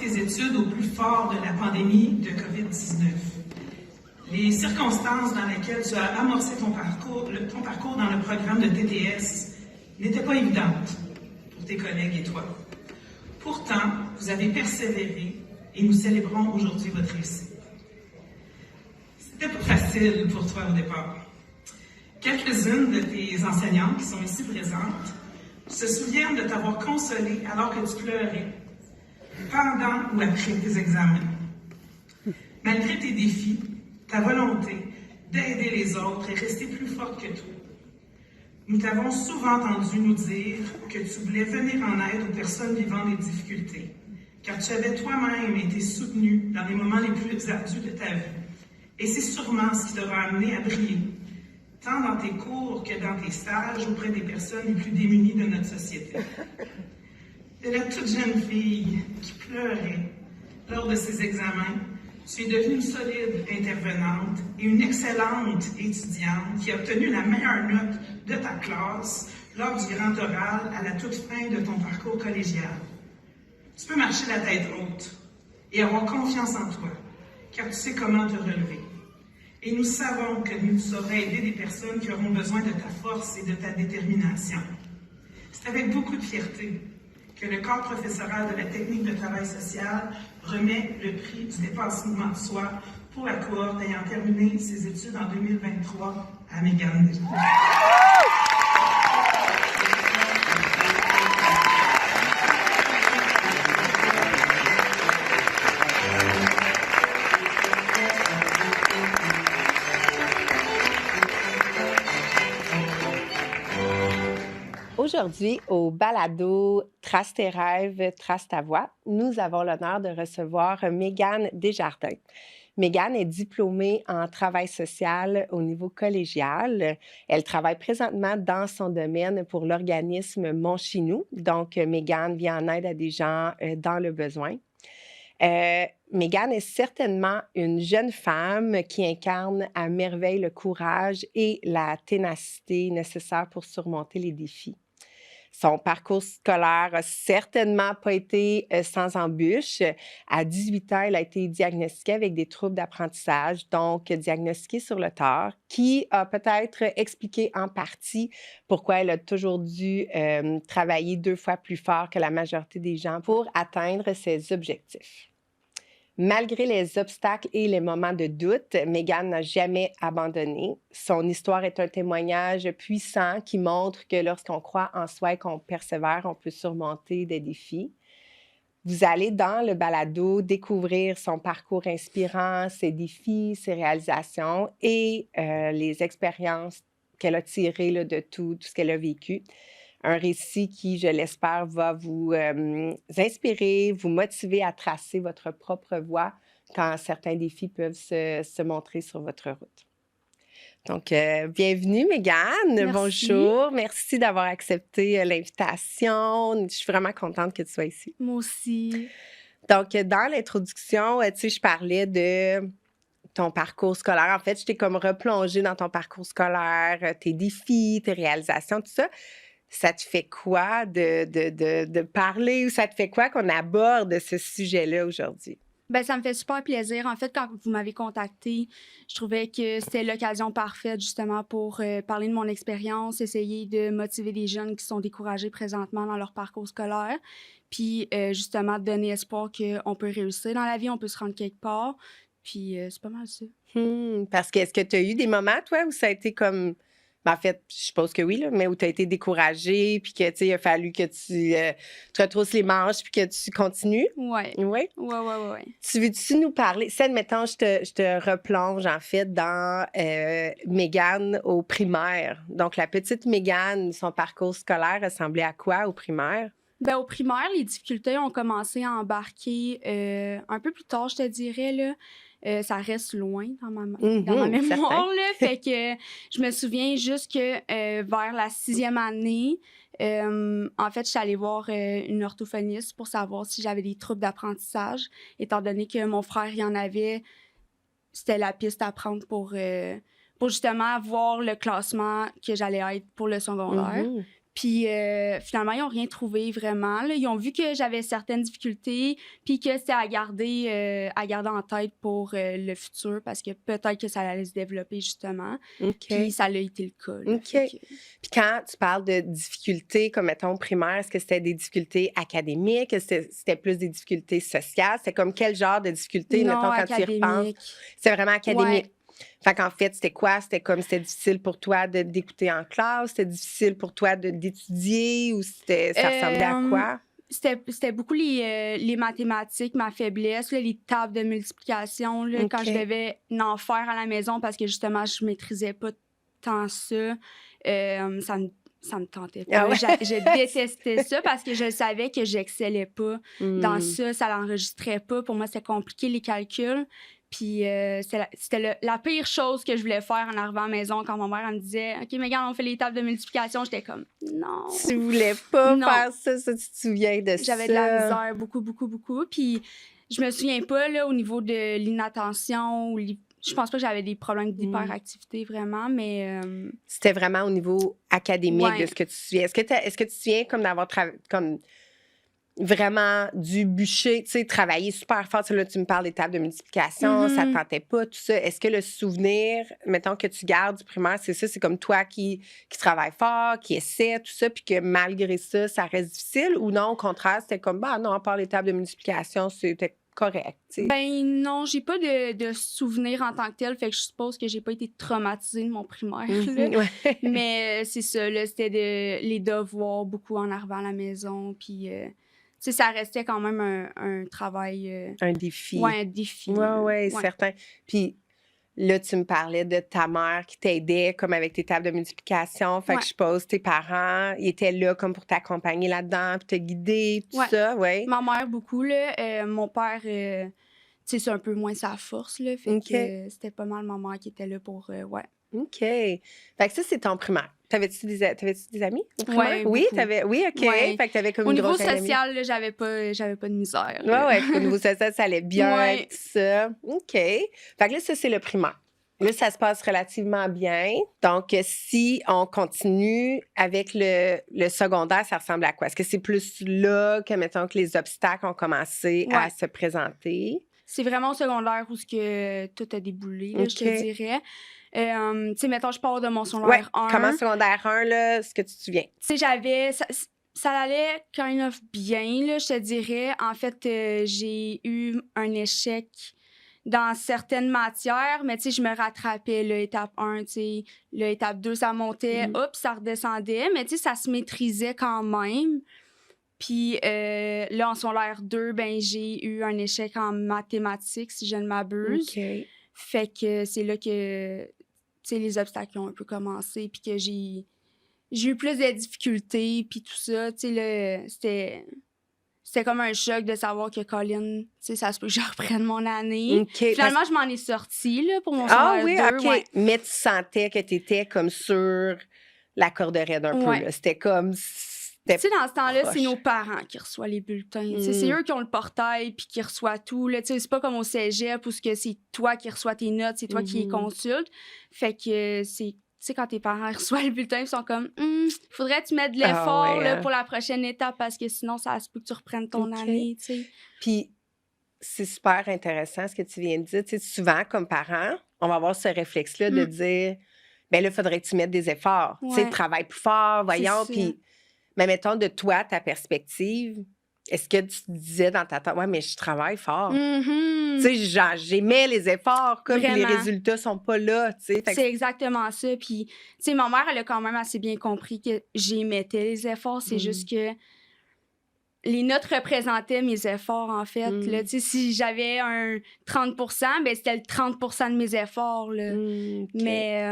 tes études au plus fort de la pandémie de COVID-19. Les circonstances dans lesquelles tu as amorcé ton parcours dans le programme de TTS n'étaient pas évidentes pour tes collègues et toi. Pourtant, vous avez persévéré et nous célébrons aujourd'hui votre réussite. C'était pas facile pour toi au départ. Quelques-unes de tes enseignantes qui sont ici présentes se souviennent de t'avoir consolé alors que tu pleurais, pendant ou après tes examens. Malgré tes défis, ta volonté d'aider les autres est restée plus forte que toi. Nous t'avons souvent entendu nous dire que tu voulais venir en aide aux personnes vivant des difficultés, car tu avais toi-même été soutenu dans les moments les plus ardus de ta vie. Et c'est sûrement ce qui t'aura amené à briller, tant dans tes cours que dans tes stages auprès des personnes les plus démunies de notre société. De la toute jeune fille qui pleurait lors de ses examens, tu es devenue une solide intervenante et une excellente étudiante qui a obtenu la meilleure note de ta classe lors du grand oral à la toute fin de ton parcours collégial. Tu peux marcher la tête haute et avoir confiance en toi, car tu sais comment te relever. Et nous savons que nous sauras aider des personnes qui auront besoin de ta force et de ta détermination. C'est avec beaucoup de fierté que le corps professoral de la technique de travail social remet le prix du dépassement de soi pour la cohorte ayant terminé ses études en 2023 à Mégane Desjardins. Aujourd'hui, au balado Trace tes rêves, trace ta voix, nous avons l'honneur de recevoir Mégane Desjardins. Mégane est diplômée en travail social au niveau collégial. Elle travaille présentement dans son domaine pour l'organisme Mon Chinou. Donc, Mégane vient en aide à des gens dans le besoin. Mégane est certainement une jeune femme qui incarne à merveille le courage et la ténacité nécessaires pour surmonter les défis. Son parcours scolaire n'a certainement pas été sans embûches. À 18 ans, elle a été diagnostiquée avec des troubles d'apprentissage, donc diagnostiquée sur le tard, qui a peut-être expliqué en partie pourquoi elle a toujours dû travailler 2 fois plus fort que la majorité des gens pour atteindre ses objectifs. Malgré les obstacles et les moments de doute, Mégane n'a jamais abandonné. Son histoire est un témoignage puissant qui montre que lorsqu'on croit en soi et qu'on persévère, on peut surmonter des défis. Vous allez dans le balado découvrir son parcours inspirant, ses défis, ses réalisations et les expériences qu'elle a tirées là, de tout ce qu'elle a vécu. Un récit qui, je l'espère, va vous inspirer, vous motiver à tracer votre propre voie quand certains défis peuvent se montrer sur votre route. Donc, bienvenue, Mégane. Merci. Bonjour. Merci d'avoir accepté l'invitation. Je suis vraiment contente que tu sois ici. Moi aussi. Donc, dans l'introduction, tu sais, je parlais de ton parcours scolaire. En fait, je t'ai comme replongée dans ton parcours scolaire, tes défis, tes réalisations, tout ça. Ça te fait quoi de parler ou ça te fait quoi qu'on aborde ce sujet-là aujourd'hui? Ben, ça me fait super plaisir. En fait, quand vous m'avez contactée, je trouvais que c'était l'occasion parfaite justement pour parler de mon expérience, essayer de motiver des jeunes qui sont découragés présentement dans leur parcours scolaire, puis justement donner espoir qu'on peut réussir dans la vie, on peut se rendre quelque part. Puis c'est pas mal ça. Parce que est-ce que tu as eu des moments, toi, où ça a été comme... Ben, en fait, je suppose que oui, là, mais où tu as été découragée, puis que, tu sais, il a fallu que tu te retrousses les manches, puis que tu continues? Ouais. Oui? Ouais. Tu veux-tu nous parler? Ça, admettons, je te replonge, en fait, dans Mégane au primaire. Donc, la petite Mégane, son parcours scolaire ressemblait à quoi au primaire? Ben, au primaire, les difficultés ont commencé à embarquer un peu plus tard, je te dirais, là. Ça reste loin dans ma mémoire, là. Fait que je me souviens juste que vers la 6e année, en fait, je suis allée voir une orthophoniste pour savoir si j'avais des troubles d'apprentissage. Étant donné que mon frère y en avait, c'était la piste à prendre pour justement voir le classement que j'allais être pour le secondaire. Puis finalement, ils n'ont rien trouvé vraiment. Là. Ils ont vu que j'avais certaines difficultés, puis que c'était à garder en tête pour le futur, parce que peut-être que ça allait se développer justement. Puis ça a été le cas. Là. Puis quand tu parles de difficultés, comme mettons primaire, est-ce que c'était des difficultés académiques? Est-ce que c'était plus des difficultés sociales? C'était comme quel genre de difficultés, non, mettons, quand académique. tu y repenses? C'est vraiment académique. Fait qu'en fait, c'était quoi? C'était difficile pour toi d'écouter en classe? C'était difficile pour toi d'étudier? Ou ça ressemblait à quoi? C'était beaucoup les mathématiques, ma faiblesse, là, les tables de multiplication, là, quand je devais en faire à la maison parce que justement, je maîtrisais pas tant ça. Ça me tentait pas. Ah ouais? Je détestais ça parce que je savais que j'excellais pas dans ça l'enregistrait pas. Pour moi, c'était compliqué, les calculs. Puis c'était la pire chose que je voulais faire en arrivant à la maison quand ma mère elle me disait « OK, Mégane, on fait les tables de multiplication. » J'étais comme « Non. » Tu voulais pas faire ça, tu te souviens de ça? J'avais de la misère, beaucoup, beaucoup, beaucoup. Puis je me souviens pas, là, au niveau de l'inattention, je pense pas que j'avais des problèmes d'hyperactivité vraiment, mais... C'était vraiment au niveau académique de ce que tu te souviens. Est-ce que tu te souviens comme d'avoir comme vraiment du bûcher, tu sais, travailler super fort. Tu sais, là, tu me parles des tables de multiplication, ça te tentait pas, tout ça. Est-ce que le souvenir, mettons, que tu gardes du primaire, c'est ça, c'est comme toi qui travaille fort, qui essaie, tout ça, puis que malgré ça, ça reste difficile? Ou non, au contraire, c'était comme, bah non, à part les tables de multiplication, c'était correct, tu sais? Ben non, j'ai pas de souvenir en tant que tel, fait que je suppose que j'ai pas été traumatisée de mon primaire, là. Mais c'est ça, là, c'était les devoirs beaucoup en arrivant à la maison, puis... tu sais, ça restait quand même un travail... un défi. Oui, un défi. Oui, certain. Puis là, tu me parlais de ta mère qui t'aidait comme avec tes tables de multiplication. Fait que je suppose tes parents, ils étaient là comme pour t'accompagner là-dedans, puis te guider, tout ça, oui. Ma mère, beaucoup, là. Mon père, tu sais, c'est un peu moins sa force, là. Fait que c'était pas mal ma mère qui était là pour... OK. Fait que ça, c'est ton primaire. T'avais-tu des amis au primaire? Oui, oui, OK. Ouais. Fait que t'avais comme au une niveau grosse social, là, j'avais pas de misère. Oui, au niveau social, ça allait bien, tout ça. OK. Fait que là, ça, c'est le primaire. Là, ça se passe relativement bien. Donc, si on continue avec le secondaire, ça ressemble à quoi? Est-ce que c'est plus là que, mettons, que les obstacles ont commencé à se présenter? C'est vraiment au secondaire où tout a déboulé, là, je te dirais. Tu sais, mettons, je pars de mon secondaire 1. Comment secondaire 1, là, ce que tu te souviens? Tu sais, ça allait kind of bien, là, je te dirais. En fait, j'ai eu un échec dans certaines matières, mais tu sais, je me rattrapais, là, étape 1, tu sais, là, étape 2, ça montait, hop, ça redescendait, mais tu sais, ça se maîtrisait quand même. Puis là, en secondaire 2, ben, j'ai eu un échec en mathématiques, si je ne m'abuse. Fait que c'est là que, tu sais, les obstacles ont un peu commencé, puis que j'ai eu plus de difficultés, puis tout ça. Tu sais, c'était comme un choc de savoir que Colin, tu sais, ça se peut que je reprenne mon année. Finalement, je m'en ai sortie, là, pour mon secondaire 2. OK. Ouais. Mais tu sentais que tu étais comme sur la corde raide un peu, là. C'était comme... Tu sais, dans ce temps-là, c'est nos parents qui reçoivent les bulletins. C'est eux qui ont le portail puis qui reçoivent tout. Là. C'est pas comme au cégep où c'est toi qui reçois tes notes, c'est toi qui les consultes. Fait que c'est... Tu sais, quand tes parents reçoivent le bulletin, ils sont comme « Faudrait que tu mettes de l'effort là, pour la prochaine étape parce que sinon, ça se peut que tu reprennes ton année. » tu sais. Puis, c'est super intéressant ce que tu viens de dire. Tu sais, souvent, comme parents, on va avoir ce réflexe-là de dire « Bien là, il faudrait que tu mettes des efforts. Tu sais, travaille plus fort, voyons. » Puis, mais mettons, de toi, ta perspective, est-ce que tu te disais dans ta tête, ouais, mais je travaille fort. Tu sais, j'aimais les efforts, comme les résultats sont pas là, tu sais. C'est exactement ça. Puis, tu sais, ma mère, elle a quand même assez bien compris que j'émettais les efforts. C'est juste que les notes représentaient mes efforts, en fait. Là, tu sais, si j'avais un 30 ben c'était le 30 de mes efforts, là. Mais...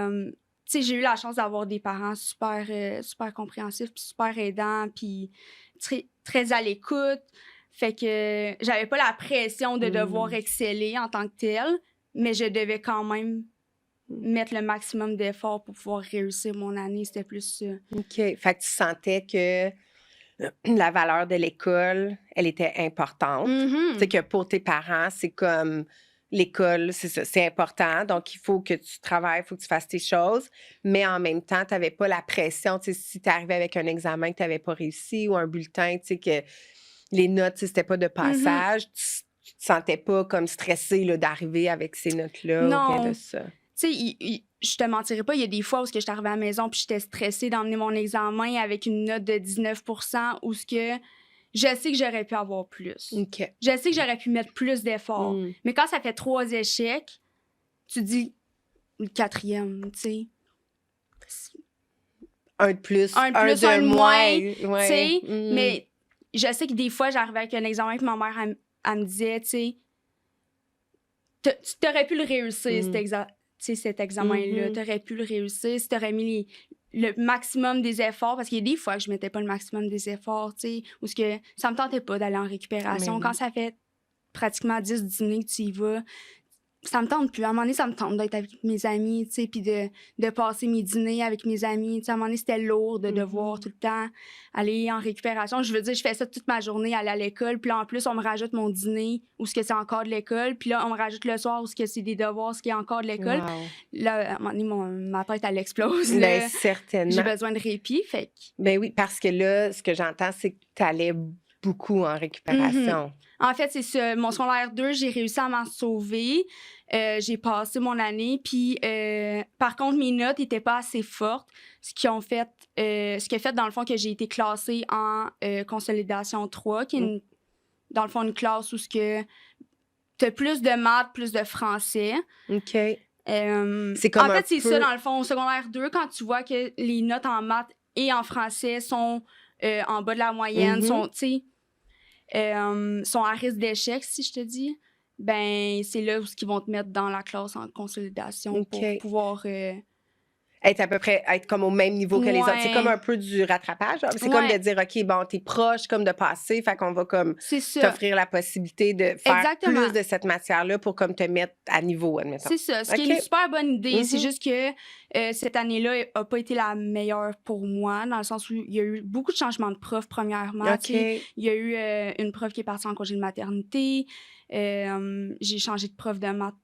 tu sais, j'ai eu la chance d'avoir des parents super, super compréhensifs, puis super aidants, puis très, très à l'écoute. Fait que j'avais pas la pression de devoir exceller en tant que telle, mais je devais quand même mettre le maximum d'efforts pour pouvoir réussir mon année. C'était plus ça. OK. Fait que tu sentais que la valeur de l'école, elle était importante. Tu sais, que pour tes parents, c'est comme... l'école, c'est ça, c'est important. Donc, il faut que tu travailles, il faut que tu fasses tes choses. Mais en même temps, tu n'avais pas la pression. Tu sais, si tu arrivais avec un examen que tu n'avais pas réussi ou un bulletin, tu sais, que les notes, tu sais, c'était pas de passage, tu te sentais pas comme stressée là, d'arriver avec ces notes-là ou rien de ça. Tu sais, je te mentirais pas, il y a des fois où je suis arrivée à la maison puis j'étais stressée d'emmener mon examen avec une note de 19 où ce que je sais que j'aurais pu avoir plus. OK. Je sais que j'aurais pu mettre plus d'efforts. Mais quand ça fait 3 échecs, tu dis le 4e, tu sais. Un de plus, un de moins. Ouais. Tu sais, mais je sais que des fois, j'arrivais avec un examen que ma mère, elle me disait, tu sais, tu t'aurais pu le réussir, cet examen-là. Tu aurais pu le réussir si tu aurais mis le maximum des efforts, parce qu'il y a des fois que je mettais pas le maximum des efforts, tu sais, ou ce que ça me tentait pas d'aller en récupération. Quand ça fait pratiquement 10 dîners que tu y vas, ça me tente plus. À un moment donné, ça me tente d'être avec mes amis, tu sais, puis de passer mes dîners avec mes amis. Tu sais, à un moment donné, c'était lourd de devoir tout le temps aller en récupération. Je veux dire, je fais ça toute ma journée, aller à l'école, puis là, en plus, on me rajoute mon dîner où ce que c'est encore de l'école, puis là, on me rajoute le soir où ce que c'est des devoirs, ce qui est encore de l'école. Wow. Là, à un moment donné, ma tête, elle explose. Ben, certainement. J'ai besoin de répit, fait que... Ben oui, parce que là, ce que j'entends, c'est que tu allais beaucoup en récupération. En fait, c'est ça. Mon secondaire 2, j'ai réussi à m'en sauver. J'ai passé mon année. Puis, par contre, mes notes n'étaient pas assez fortes. Ce qui a fait, dans le fond, que j'ai été classée en consolidation 3, qui est, dans le fond, une classe où tu as plus de maths, plus de français. OK. C'est comme en fait, c'est ça, dans le fond. Au secondaire 2, quand tu vois que les notes en maths et en français sont en bas de la moyenne, sont à risque d'échec, si je te dis, ben c'est là où ils vont te mettre dans la classe en consolidation pour pouvoir... être comme au même niveau que les autres. C'est comme un peu du rattrapage. C'est comme de dire, OK, bon, t'es proche comme de passer, fait qu'on va comme t'offrir la possibilité de faire plus de cette matière-là pour comme te mettre à niveau, admettons. C'est ça, ce qui est une super bonne idée. C'est juste que cette année-là n'a pas été la meilleure pour moi, dans le sens où il y a eu beaucoup de changements de profs, premièrement. Il y a eu une prof qui est partie en congé de maternité. J'ai changé de prof de maths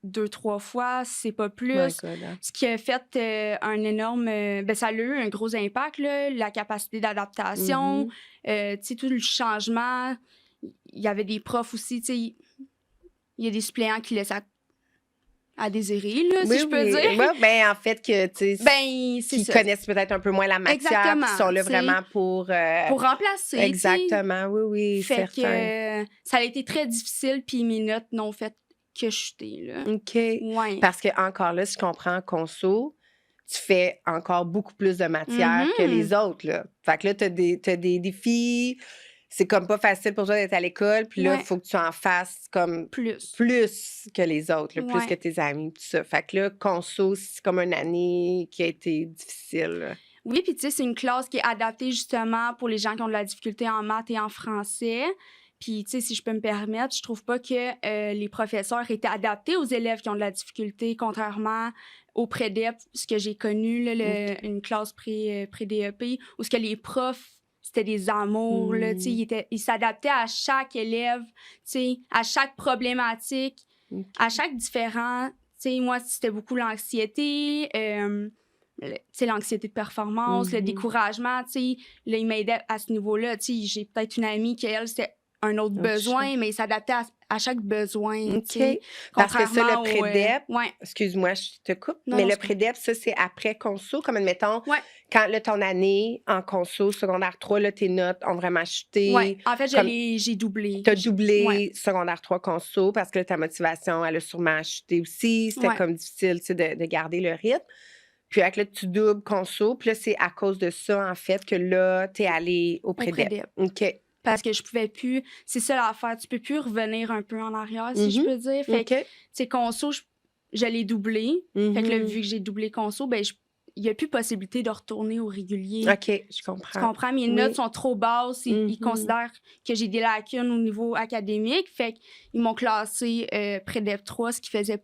2-3 fois, c'est pas plus. Ce qui a fait un énorme... ça a eu un gros impact, là, la capacité d'adaptation, tu sais, tout le changement. Il y avait des profs aussi, tu sais, il y a des suppléants qui laissent à désirer, là, si je peux dire. Ouais, ben, en fait, que, tu sais, qui connaissent peut-être un peu moins la matière, qui sont là vraiment pour remplacer. Exactement, oui, fait certain. Que ça a été très difficile, puis mes notes n'ont fait que chuter, là. OK. Ouais. Parce que encore là, si je comprends en conso, tu fais encore beaucoup plus de matière que les autres, là. Fait que là, t'as des défis. C'est comme pas facile pour toi d'être à l'école. Puis là, il faut que tu en fasses comme plus que les autres, là, plus que tes amis, tout ça. Fait que là, conso, c'est comme une année qui a été difficile, là. Oui, puis tu sais, c'est une classe qui est adaptée justement pour les gens qui ont de la difficulté en maths et en français. Puis, tu sais, si je peux me permettre, je trouve pas que les professeurs étaient adaptés aux élèves qui ont de la difficulté, contrairement au pré-DEP, ce que j'ai connu, là, une classe pré-DEP, où ce que les profs, c'était des amours, là, tu sais, ils s'adaptaient à chaque élève, tu sais, à chaque problématique, à chaque différent. Tu sais, moi, c'était beaucoup l'anxiété, tu sais, l'anxiété de performance, le découragement, tu sais, là, ils m'aidaient à ce niveau-là. Tu sais, j'ai peut-être une amie qui, elle, c'était un autre besoin, mais il s'adaptait à chaque besoin. Parce que ça, le pré-DEP, ouais. Excuse-moi, je te coupe, mais le pré-DEP, ça, c'est après conso, comme admettons, quand là, ton année en conso, secondaire 3, là, tes notes ont vraiment chuté. Oui, en fait, j'ai doublé. Tu as doublé secondaire 3 conso parce que là, ta motivation, elle a sûrement chuté aussi. C'était comme difficile, tu sais, de garder le rythme. Puis là, tu doubles conso, puis là, c'est à cause de ça, en fait, que là, t'es allée au pré-DEP. OK. Parce que je pouvais plus... C'est ça l'affaire. Tu peux plus revenir un peu en arrière, si je peux dire. Fait que, tu sais, conso, je l'ai doublé. Fait que là, vu que j'ai doublé conso, ben il n'y a plus possibilité de retourner au régulier. OK, je comprends. Tu comprends? Mes notes sont trop basses. Ils considèrent que j'ai des lacunes au niveau académique. Fait qu'ils m'ont classé pré-DEP 3, ce qui faisait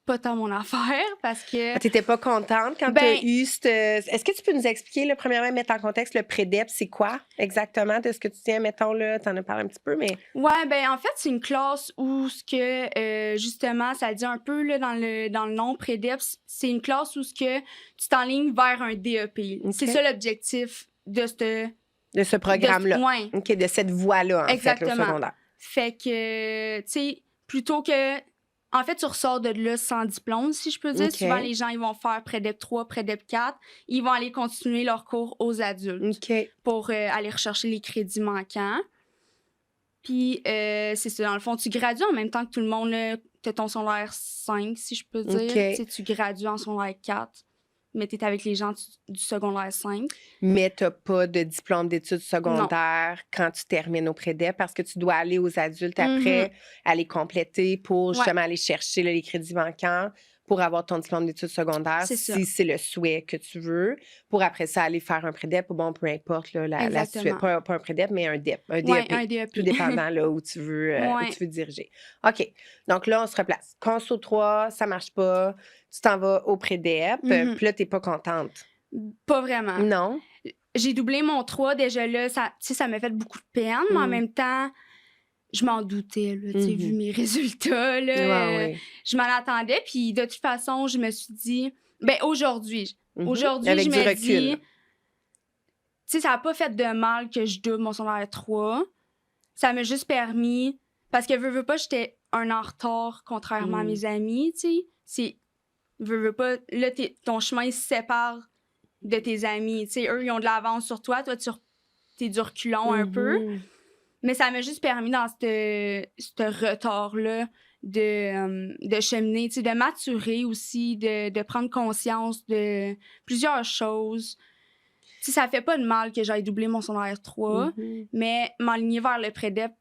pas tant mon affaire parce que... Tu n'étais pas contente quand tu as eu Est-ce que tu peux nous expliquer, là, premièrement, mettre en contexte le pré-dep, c'est quoi exactement de ce que tu tiens, mettons, là, tu en as parlé un petit peu, mais... Ouais, ben en fait, c'est une classe où ce que, justement, ça dit un peu là, dans le nom pré-dep, c'est une classe où ce que tu t'enlignes vers un DEP. Okay. C'est ça l'objectif de ce programme-là. Ouais. OK, de cette voie-là, en Exactement. fait, le secondaire. Fait que, tu sais, plutôt que... En fait, tu ressors de là sans diplôme, si je peux dire. Okay. Souvent, les gens, ils vont faire pré-dep 3, pré-dep 4. Ils vont aller continuer leur cours aux adultes pour aller rechercher les crédits manquants. Puis, c'est ça. Dans le fond, tu gradues en même temps que tout le monde. Tu as ton secondaire 5, si je peux dire. Okay. Tu gradues en secondaire 4. Mais tu es avec les gens du secondaire 5. Mais tu n'as pas de diplôme d'études secondaires quand tu termines au pré-dep parce que tu dois aller aux adultes après, aller compléter pour justement aller chercher là, les crédits manquants pour avoir ton diplôme d'études secondaires, si c'est le souhait que tu veux, pour après ça aller faire un pré-dep ou bon, peu importe là, la suite. Pas un pré-dep, mais un DEP. Un DEP. Tout dépendant là, où tu veux diriger. OK. Donc là, on se replace. Conso 3, ça marche pas. Tu t'en vas au pré-dep, puis là, t'es pas contente. Pas vraiment. Non? J'ai doublé mon 3. Déjà là, ça m'a fait beaucoup de peine, mais en même temps, je m'en doutais, là, vu mes résultats. Là, je m'en attendais, puis de toute façon, je me suis dit... Ben aujourd'hui, je me dis... Tu sais, ça n'a pas fait de mal que je double mon secondaire 3. Ça m'a juste permis... Parce que, veux pas, j'étais un en retard, contrairement à mes amis, tu sais. C'est... Veux pas, là, ton chemin il se sépare de tes amis. Tu sais, eux, ils ont de l'avance sur toi. Toi, t'es du reculon un peu. Mais ça m'a juste permis, dans ce retard-là, de cheminer, tu sais, de maturer aussi, de prendre conscience de plusieurs choses. Tu sais, ça fait pas de mal que j'aille doubler mon secondaire 3, mais m'aligner vers le pré-dep,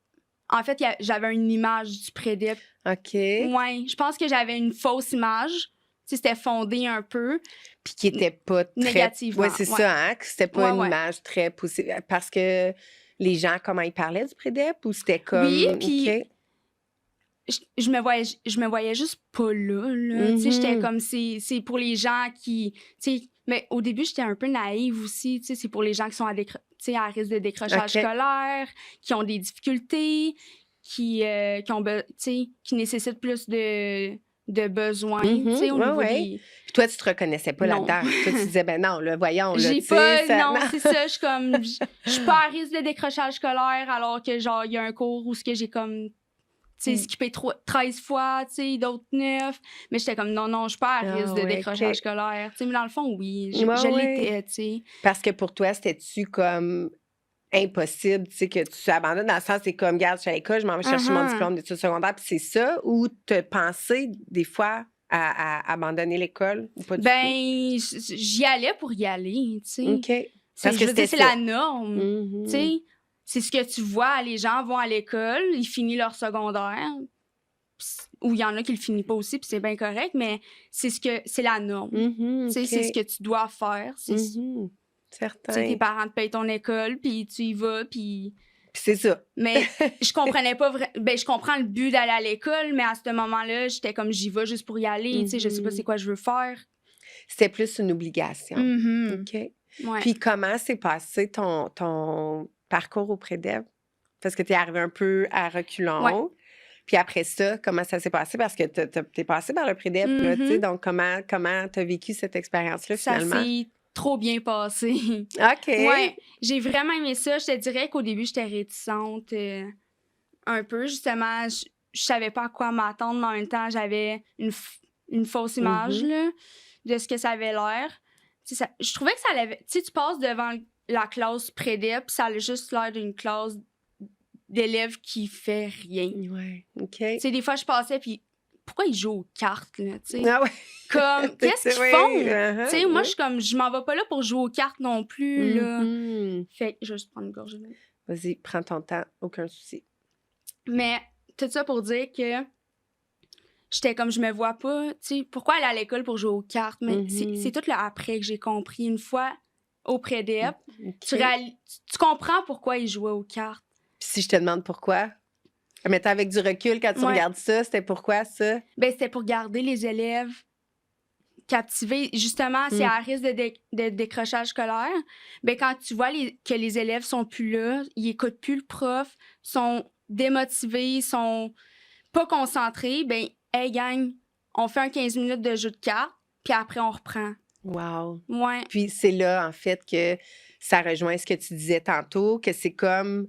en fait, j'avais une image du pré-dep. OK. Ouais, je pense que j'avais une fausse image. Tu sais, c'était fondé un peu. Puis qui était pas très... Négativement. Oui, c'est ça, hein? Que c'était pas une image très positive. Parce que les gens, comment ils parlaient du pré-dep ou c'était comme... Oui, puis je me voyais juste pas là. Tu sais, j'étais comme... C'est pour les gens qui... Tu sais, mais au début, j'étais un peu naïve aussi. Tu sais, c'est pour les gens qui sont à risque de décrochage scolaire, qui ont des difficultés, qui nécessitent plus de besoins, tu sais, au niveau des... Puis toi, tu te reconnaissais pas là-dedans. Toi, tu disais, ben non, là, voyons, là, tu sais... Non, c'est ça, je suis pas à risque de décrochage scolaire, alors que, genre, il y a un cours où j'ai comme, tu sais, skippé 13 fois, tu sais, d'autres 9, mais j'étais comme, non, je suis pas à risque de décrochage scolaire, tu sais, mais dans le fond, oui, je l'étais, tu sais. Parce que pour toi, c'était-tu comme... impossible, tu sais, que tu abandonnes dans le sens, c'est comme, regarde, je suis à l'école, je m'en vais chercher mon diplôme d'études secondaires, puis c'est ça, ou t'as pensé, des fois, à abandonner l'école, ou pas du tout? J'y allais pour y aller, tu sais. OK. Parce que c'est la norme, tu sais. C'est ce que tu vois, les gens vont à l'école, ils finissent leur secondaire, ou il y en a qui le finissent pas aussi, puis c'est bien correct, mais c'est la norme. Tu sais, c'est ce que tu dois faire, Certain. Tu sais, tes parents te payent ton école, puis tu y vas, puis... c'est ça. Mais je comprenais pas je comprends le but d'aller à l'école, mais à ce moment-là, j'étais comme, j'y vais juste pour y aller, tu sais, je sais pas c'est quoi je veux faire. C'était plus une obligation. OK. Ouais. Puis comment s'est passé ton parcours au pré-dep? Parce que t'es arrivé un peu à reculons. Ouais. Puis après ça, comment ça s'est passé? Parce que t'es passé par le pré-dep, là, tu sais, donc comment t'as vécu cette expérience-là, finalement? Ça s'est trop bien passé. OK. Ouais, j'ai vraiment aimé ça. Je te dirais qu'au début, j'étais réticente un peu. Justement, je savais pas à quoi m'attendre, mais en même temps, j'avais une fausse image là, de ce que ça avait l'air. Je trouvais que ça allait... Tu sais, tu passes devant la classe pré-dep, ça a juste l'air d'une classe d'élèves qui fait rien. Ouais, OK. Tu sais, des fois, je passais, puis pourquoi ils jouent aux cartes, là, tu sais? Ah ouais. Comme, qu'est-ce qu'ils font? Tu sais, moi, je m'en vais pas là pour jouer aux cartes non plus, là. Fait que je vais juste prendre une gorgée d'eau. Vas-y, prends ton temps, aucun souci. Mais tout ça pour dire que j'étais comme, je me vois pas, tu sais, pourquoi aller à l'école pour jouer aux cartes? Mais c'est tout le après que j'ai compris. Une fois au pré-dep, tu comprends pourquoi ils jouaient aux cartes. Puis si je te demande pourquoi? Mais avec du recul, quand tu regardes ça, c'était pourquoi ça? Ben, c'était pour garder les élèves captivés. Justement, c'est à risque de décrochage scolaire. Ben, quand tu vois que les élèves sont plus là, ils écoutent plus le prof, sont démotivés, sont pas concentrés, ben, hey gang, on fait un 15 minutes de jeu de cartes, puis après on reprend. Wow. Ouais. Puis c'est là, en fait, que ça rejoint ce que tu disais tantôt, que c'est comme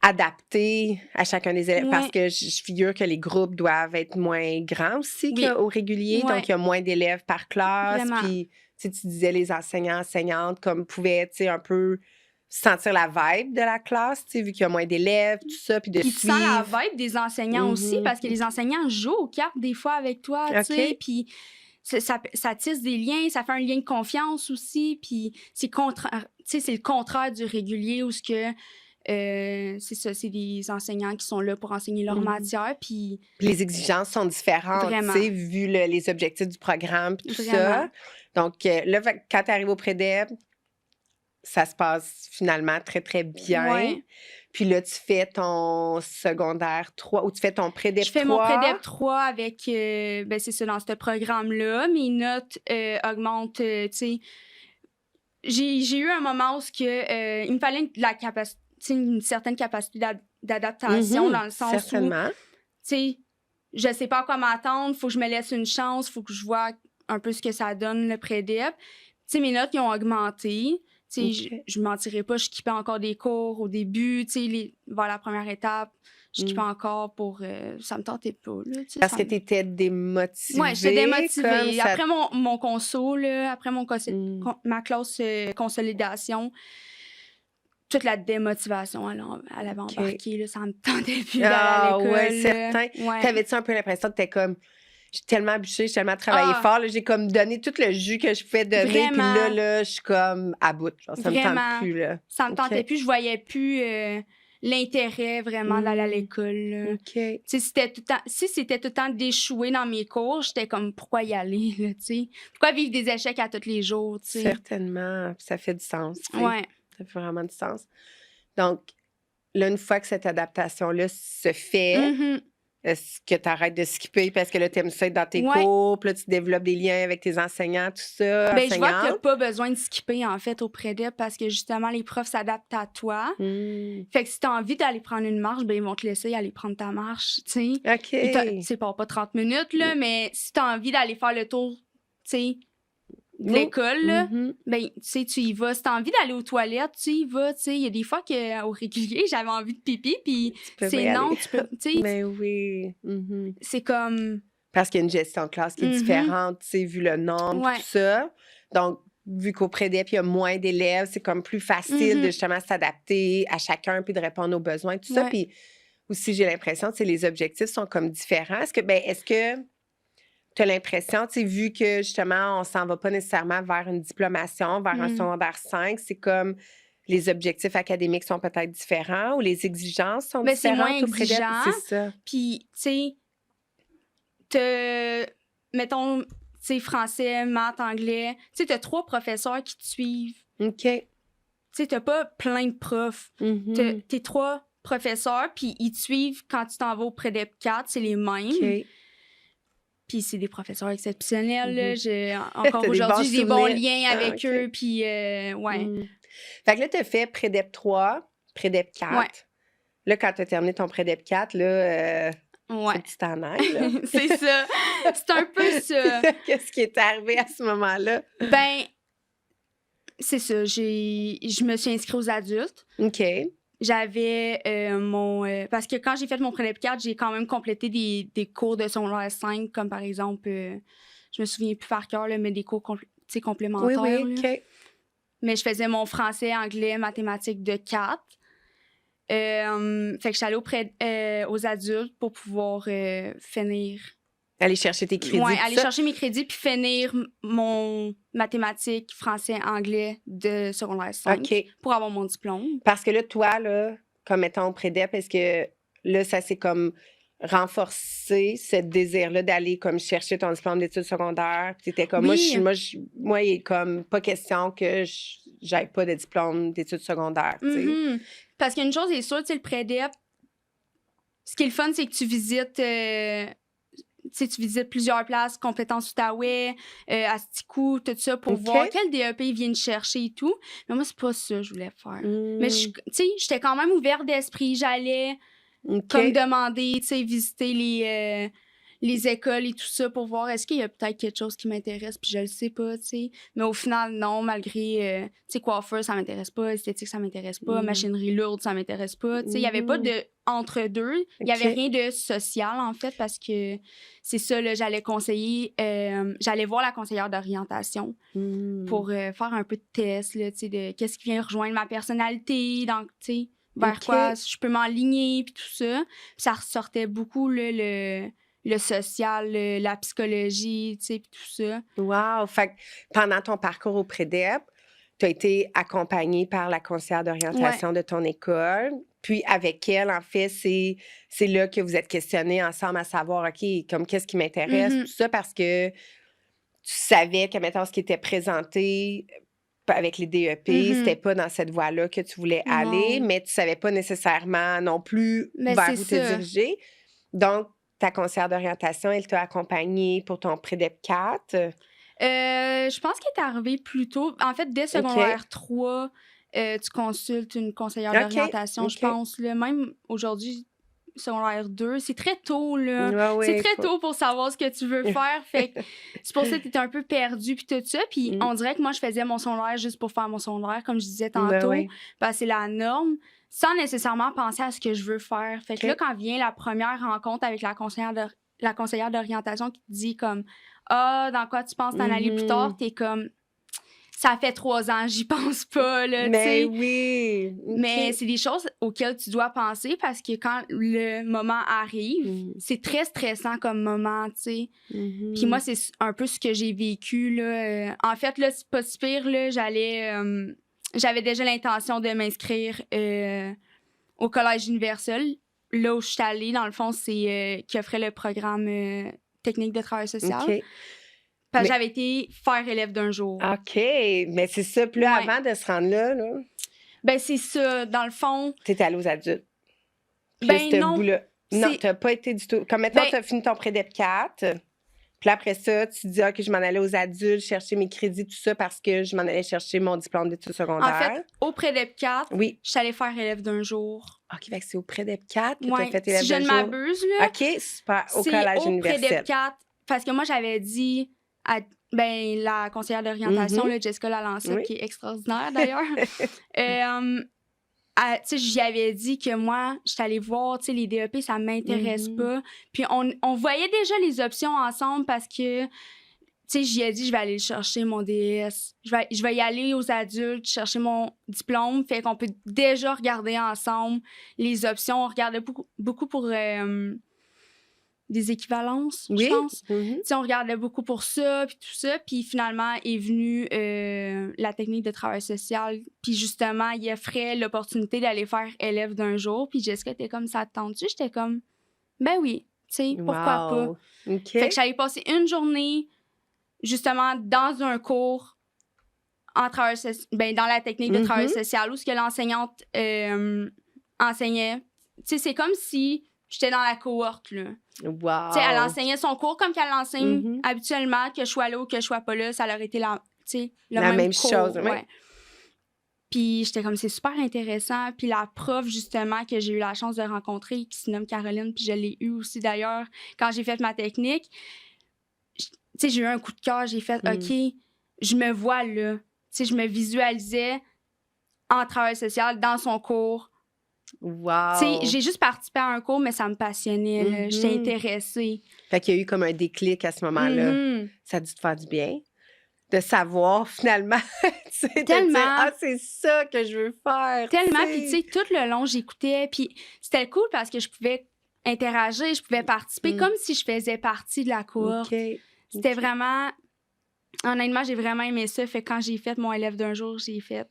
adapté à chacun des élèves. Parce que je figure que les groupes doivent être moins grands aussi qu'au régulier. Donc, il y a moins d'élèves par classe. Vraiment. Puis, tu disais, les enseignants, enseignantes, comme pouvaient, tu sais, un peu sentir la vibe de la classe, tu sais, vu qu'il y a moins d'élèves, tout ça, puis de puis suivre. tu sens la vibe des enseignants aussi, parce que les enseignants jouent aux cartes des fois avec toi, tu sais, puis ça tisse des liens, ça fait un lien de confiance aussi, puis c'est le contraire du régulier où ce que c'est ça, c'est des enseignants qui sont là pour enseigner leur matière, puis les exigences sont différentes, tu sais, vu les objectifs du programme, puis tout ça. Donc là, quand tu arrives au Prédep, ça se passe finalement très, très bien. Ouais. Puis là, tu fais ton secondaire 3 ou tu fais ton Prédep 3. Je fais mon Prédep 3 avec, ben c'est ça, dans ce programme-là. Mes notes augmentent, tu sais. J'ai eu un moment où il me fallait une certaine capacité d'adaptation dans le sens où, tu sais, je sais pas à quoi m'attendre, faut que je me laisse une chance, faut que je vois un peu ce que ça donne, le Prédep. Tu sais, mes notes, ils ont augmenté. Tu sais, je mentirais pas, je skippais encore des cours au début, tu sais, vers la première étape, je skippais encore pour... ça me tentait pas, là. Parce que t'étais démotivée. Ouais, j'étais démotivée. Après mon conso, là, après ma classe consolidation, toute la démotivation, elle avait embarqué, là, ça me tentait plus d'aller à l'école. Ouais, certain. Ouais. T'avais-tu un peu l'impression que t'es comme... J'ai tellement bûché, j'ai tellement travaillé fort. Là, j'ai comme donné tout le jus que je pouvais donner. Puis là, je suis comme à bout. Genre, ça me tente plus. Là. Ça me tentait plus. Je voyais plus l'intérêt vraiment d'aller à l'école. Si c'était tout le temps d'échouer dans mes cours, j'étais comme, pourquoi y aller? Là, pourquoi vivre des échecs à tous les jours? T'sais? Certainement. Ça fait du sens. Ouais. Ça fait vraiment du sens. Donc, là, une fois que cette adaptation-là se fait... Est-ce que tu arrêtes de skipper parce que là, tu aimes ça être dans tes cours, puis là, tu développes des liens avec tes enseignants, tout ça? Ben, je vois qu'il n'y a pas besoin de skipper, en fait, au Prédep parce que, justement, les profs s'adaptent à toi. Fait que si tu as envie d'aller prendre une marche, ben, ils vont te laisser aller prendre ta marche, tu sais. OK. C'est pas 30 minutes, là, mais si tu as envie d'aller faire le tour, tu sais, de l'école, là, ben, tu sais, tu y vas. Si tu as envie d'aller aux toilettes, tu y vas, tu sais. Il y a des fois qu'au régulier, j'avais envie de pipi, puis c'est non, tu peux, tu sais. Mais oui. C'est comme... Parce qu'il y a une gestion de classe qui est différente, tu sais, vu le nombre, tout ça. Donc, vu qu'au Prédep, il y a moins d'élèves, c'est comme plus facile de justement s'adapter à chacun puis de répondre aux besoins, tout ça. Puis aussi, j'ai l'impression que les objectifs sont comme différents. Est-ce que tu as l'impression, tu sais, vu que justement, on s'en va pas nécessairement vers une diplomation, vers un secondaire 5, c'est comme les objectifs académiques sont peut-être différents ou les exigences sont différentes? C'est moins exigeant. C'est ça. Puis, tu sais, mettons, tu sais, français, maths, anglais, tu sais, t'as 3 professeurs qui te suivent. OK. Tu sais, t'as pas plein de profs. T'es 3 professeurs, puis ils te suivent quand tu t'en vas au Prédep 4, c'est les mêmes. OK. Puis c'est des professeurs exceptionnels. Là. Encore aujourd'hui, j'ai des bons liens avec eux. Puis, ouais. Fait que là, tu as fait Prédep 3, Prédep 4. Ouais. Là, quand tu as terminé ton Prédep 4, là, ouais. c'est que tu t'en ailles, là. C'est ça. C'est un peu ça. Qu'est-ce qui est arrivé à ce moment-là? Ben, c'est ça. Je me suis inscrite aux adultes. OK. J'avais parce que quand j'ai fait mon Prédep 4, j'ai quand même complété des cours de secondaire 5, comme par exemple, je me souviens plus par cœur, là, mais des cours complémentaires. Oui, OK. Mais je faisais mon français, anglais, mathématiques de 4. Fait que je suis allée aux adultes pour pouvoir finir. Aller chercher tes crédits. Oui, aller chercher mes crédits puis finir mon mathématiques, français, anglais de secondaire 5 pour avoir mon diplôme. Parce que là, toi, là, comme étant au Prédep, est-ce que là, ça s'est comme renforcé, ce désir-là d'aller comme chercher ton diplôme d'études secondaires? Tu étais comme, oui. moi, il est comme pas question que j'aille pas de diplôme d'études secondaires. Parce qu'une chose est sûre, tu sais, le Prédep, ce qui est le fun, c'est que tu visites plusieurs places, compétences Outaouais, Asticou, tout ça, pour voir quel DEP ils viennent chercher et tout. Mais moi, c'est pas ça que je voulais faire. Mais, tu sais, j'étais quand même ouverte d'esprit. J'allais comme demander, tu sais, visiter les écoles et tout ça pour voir est-ce qu'il y a peut-être quelque chose qui m'intéresse, puis je le sais pas, tu sais. Mais au final, non, malgré, tu sais, coiffeur, ça m'intéresse pas, esthétique, ça m'intéresse pas, machinerie lourde, ça m'intéresse pas, tu sais. Il y avait pas de entre-deux. Il y avait rien de social, en fait, parce que c'est ça, là, j'allais conseiller, j'allais voir la conseillère d'orientation pour faire un peu de test, là, tu sais, de qu'est-ce qui vient rejoindre ma personnalité, donc, tu sais, vers quoi je peux m'enligner, puis tout ça. Puis ça ressortait beaucoup, là, le social, la psychologie, tu sais, puis tout ça. Wow! Fait que pendant ton parcours au Prédep, tu as été accompagnée par la conseillère d'orientation de ton école. Puis avec elle, en fait, c'est là que vous êtes questionnés ensemble à savoir, OK, comme qu'est-ce qui m'intéresse, tout ça, parce que tu savais que, mettons, ce qui était présenté avec les DEP, c'était pas dans cette voie-là que tu voulais aller, mais tu savais pas nécessairement non plus vers où te diriger. Donc, ta conseillère d'orientation, elle t'a accompagnée pour ton Prédep 4? Je pense qu'elle est arrivée plus tôt. En fait, dès secondaire 3, tu consultes une conseillère d'orientation, je pense. Là. Même aujourd'hui, secondaire 2, c'est très tôt, là. C'est très tôt pour savoir ce que tu veux faire. Fait que c'est pour ça que tu es un peu perdu, puis tout ça. Puis on dirait que moi, je faisais mon secondaire juste pour faire mon secondaire, comme je disais tantôt, parce que c'est la norme, sans nécessairement penser à ce que je veux faire. Fait que là, quand vient la première rencontre avec la conseillère d'orientation qui te dit comme « Ah, dans quoi tu penses t'en aller plus tard? » T'es comme « Ça fait 3 ans, j'y pense pas, là, tu sais. » oui! Mais c'est des choses auxquelles tu dois penser parce que quand le moment arrive, c'est très stressant comme moment, tu sais. Puis moi, c'est un peu ce que j'ai vécu, là. En fait, là, c'est pas si pire, là, j'avais déjà l'intention de m'inscrire au Collège universel. Là où je suis allée, dans le fond, c'est qui offrait le programme technique de travail social. Parce que j'avais été faire élève d'un jour. OK, mais c'est ça. Puis là, avant de se rendre là, ben c'est ça. Dans le fond... T'es allée aux adultes. Puis ben là, non. Non, t'as pas été du tout... Comme maintenant, t'as fini ton Prédep 4... Puis après ça, tu dis, OK, je m'en allais aux adultes, chercher mes crédits, tout ça, parce que je m'en allais chercher mon diplôme d'études secondaires. En fait, au Prédep 4, je suis allée faire élève d'un jour. OK, fait que c'est au Prédep 4 que tu as fait élève d'un jour. Si je ne m'abuse, là. OK, super. Au Collège universel. C'est au Prédep 4, parce que moi, j'avais dit à la conseillère d'orientation, Jessica Lalancette, qui est extraordinaire, d'ailleurs. Tu sais, j'y avais dit que moi, j'étais allée voir, tu sais, les DEP, ça m'intéresse pas. Puis on voyait déjà les options ensemble parce que, tu sais, j'y ai dit, je vais aller chercher mon DES. Je vais y aller aux adultes, chercher mon diplôme. Fait qu'on peut déjà regarder ensemble les options. On regardait beaucoup pour des équivalences, je pense. Tu sais, on regardait beaucoup pour ça, puis tout ça. Puis finalement, est venue la technique de travail social. Puis justement, il offrait l'opportunité d'aller faire élève d'un jour. Puis Jessica était comme, ça te tente-tu? J'étais comme, ben oui, tu sais, pourquoi pas? Fait que j'allais passer une journée, justement, dans un cours en travail dans la technique de travail social, où ce que l'enseignante enseignait. Tu sais, c'est comme si j'étais dans la cohorte, là. Wow! Tu sais, elle enseignait son cours comme qu'elle l'enseigne habituellement, que je sois là ou que je sois pas là, ça aurait été la même cours, chose. Puis j'étais comme, c'est super intéressant. Puis la prof, justement, que j'ai eu la chance de rencontrer, qui se nomme Caroline, puis je l'ai eue aussi, d'ailleurs, quand j'ai fait ma technique, tu sais, j'ai eu un coup de cœur, j'ai fait, OK, je me vois là. Tu sais, je me visualisais en travail social, dans son cours. Wow! Tu sais, j'ai juste participé à un cours, mais ça me passionnait. J'étais intéressée. Fait qu'il y a eu comme un déclic à ce moment-là. Ça a dû te faire du bien de savoir, finalement, tu sais, tellement. De dire, ah, c'est ça que je veux faire. Tellement. Puis, tu sais, tout le long, j'écoutais. Puis, c'était cool parce que je pouvais interagir, je pouvais participer comme si je faisais partie de la cohorte. C'était vraiment... Honnêtement, j'ai vraiment aimé ça. Fait que quand j'ai fait mon élève d'un jour, j'ai fait...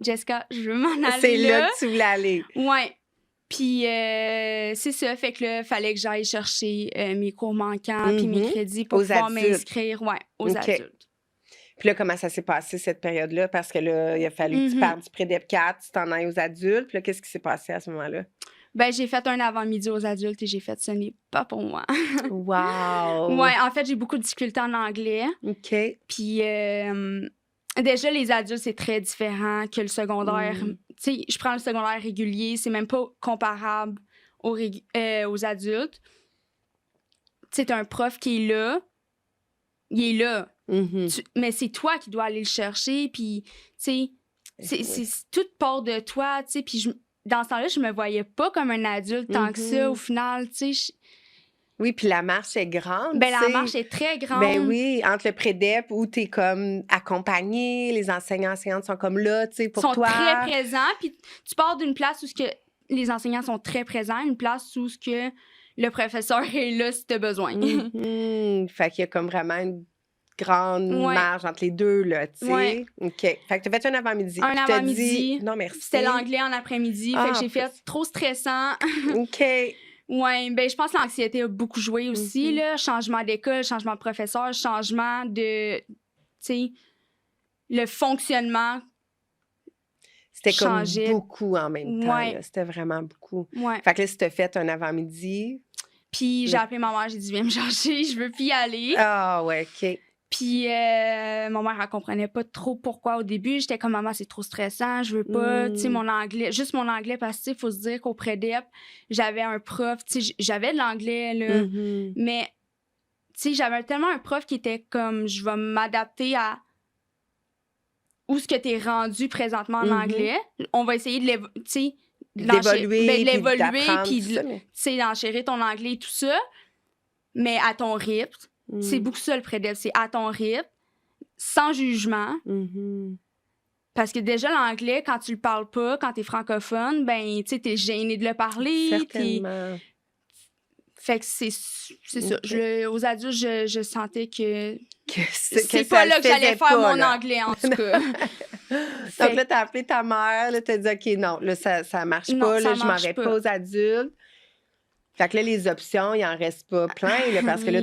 Jessica, je veux m'en aller. C'est là que tu voulais aller. Ouais. Puis, c'est ça. Fait que là, il fallait que j'aille chercher mes cours manquants puis mes crédits pour pouvoir m'inscrire aux adultes. Puis là, comment ça s'est passé, cette période-là? Parce que là, il a fallu que tu partes du Prédep 4, tu t'en ailles aux adultes. Puis là, qu'est-ce qui s'est passé à ce moment-là? Ben, j'ai fait un avant-midi aux adultes et j'ai fait « ce n'est pas pour moi ». Wow! Ouais, en fait, j'ai beaucoup de difficultés en anglais. OK. Puis déjà, les adultes, c'est très différent que le secondaire. Tu sais, je prends le secondaire régulier, c'est même pas comparable aux adultes. Tu sais, t'as un prof qui est là, il est là. Mais c'est toi qui dois aller le chercher, puis, tu sais, c'est tout part de toi, tu sais, puis dans ce temps-là, je me voyais pas comme un adulte tant que ça, au final, tu sais. Oui, puis la marche est grande, Ben, la marche est très grande. Ben oui, entre le prédep où t'es comme accompagné, les enseignantes sont comme là, tu sais, pour toi. Ils sont très présents, puis tu pars d'une place où les enseignants sont très présents, une place où le professeur est là si t'as besoin. Fait qu'il y a comme vraiment une grande marge entre les deux, là, tu sais. Ouais. OK. Fait que t'as fait un avant-midi. Un avant-midi. Non, merci. C'était l'anglais en après-midi. Fait que j'ai fait trop stressant. OK. Ouais, ben je pense que l'anxiété a beaucoup joué aussi, là. Changement d'école, changement de professeur, changement de, tu sais, le fonctionnement. C'était comme beaucoup en même temps, là. C'était vraiment beaucoup. Ouais. Fait que là, si t'as fait un avant-midi... Puis j'ai appelé ma mère, j'ai dit « Viens me chercher, je veux plus y aller. » Ah ouais, OK. Puis ma mère, elle comprenait pas trop pourquoi au début. J'étais comme « Maman, c'est trop stressant, je veux pas. » Tu sais, mon anglais, juste mon anglais, parce que, il faut se dire qu'au prédep, j'avais un prof, tu sais, j'avais de l'anglais, là. Mais, tu sais, j'avais tellement un prof qui était comme « Je vais m'adapter à où ce que t'es rendu présentement en anglais. On va essayer de l'évoluer, puis d'enchérir ton anglais et tout ça, mais à ton rythme. C'est beaucoup ça le prédep, c'est à ton rythme, sans jugement. Parce que déjà, l'anglais, quand tu le parles pas, quand t'es francophone, ben, tu sais, t'es gêné de le parler. Certainement. Fait que c'est ça. Aux adultes, je sentais que c'est pas là que j'allais faire mon anglais, en tout cas. Donc là, t'as appelé ta mère, là, t'as dit « OK, non, là, ça marche pas, là, je m'en vais pas aux adultes. » Fait que là, les options, il en reste pas plein, là, parce que là,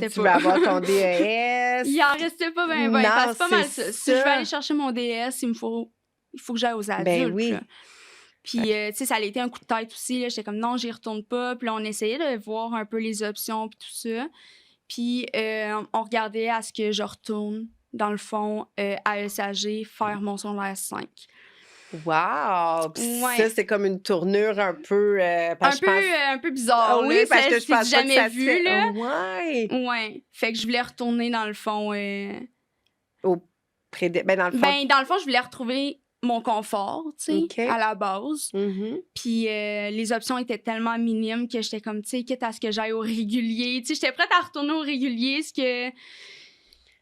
tu vas avoir ton DES. Il en restait pas bien, parce que c'est pas mal ça. Si je veux aller chercher mon DES, il faut que j'aille aux adultes. Ben oui. Là. Puis, tu sais, ça a été un coup de tête aussi. J'étais comme, non, j'y retourne pas. Puis là, on essayait de voir un peu les options puis tout ça. Puis, on regardait à ce que je retourne, dans le fond, à ESAG, faire mon secondaire 5. Wow! Ça, c'est comme une tournure un peu... un peu bizarre, oui, là. Parce que je pense jamais pas que ça vu, là. Ouais. Fait que je voulais retourner, dans le fond... dans le fond... dans le fond, je voulais retrouver mon confort, tu sais, à la base. Puis les options étaient tellement minimes que j'étais comme, tu sais, quitte à ce que j'aille au régulier. Tu sais, j'étais prête à retourner au régulier, ce que...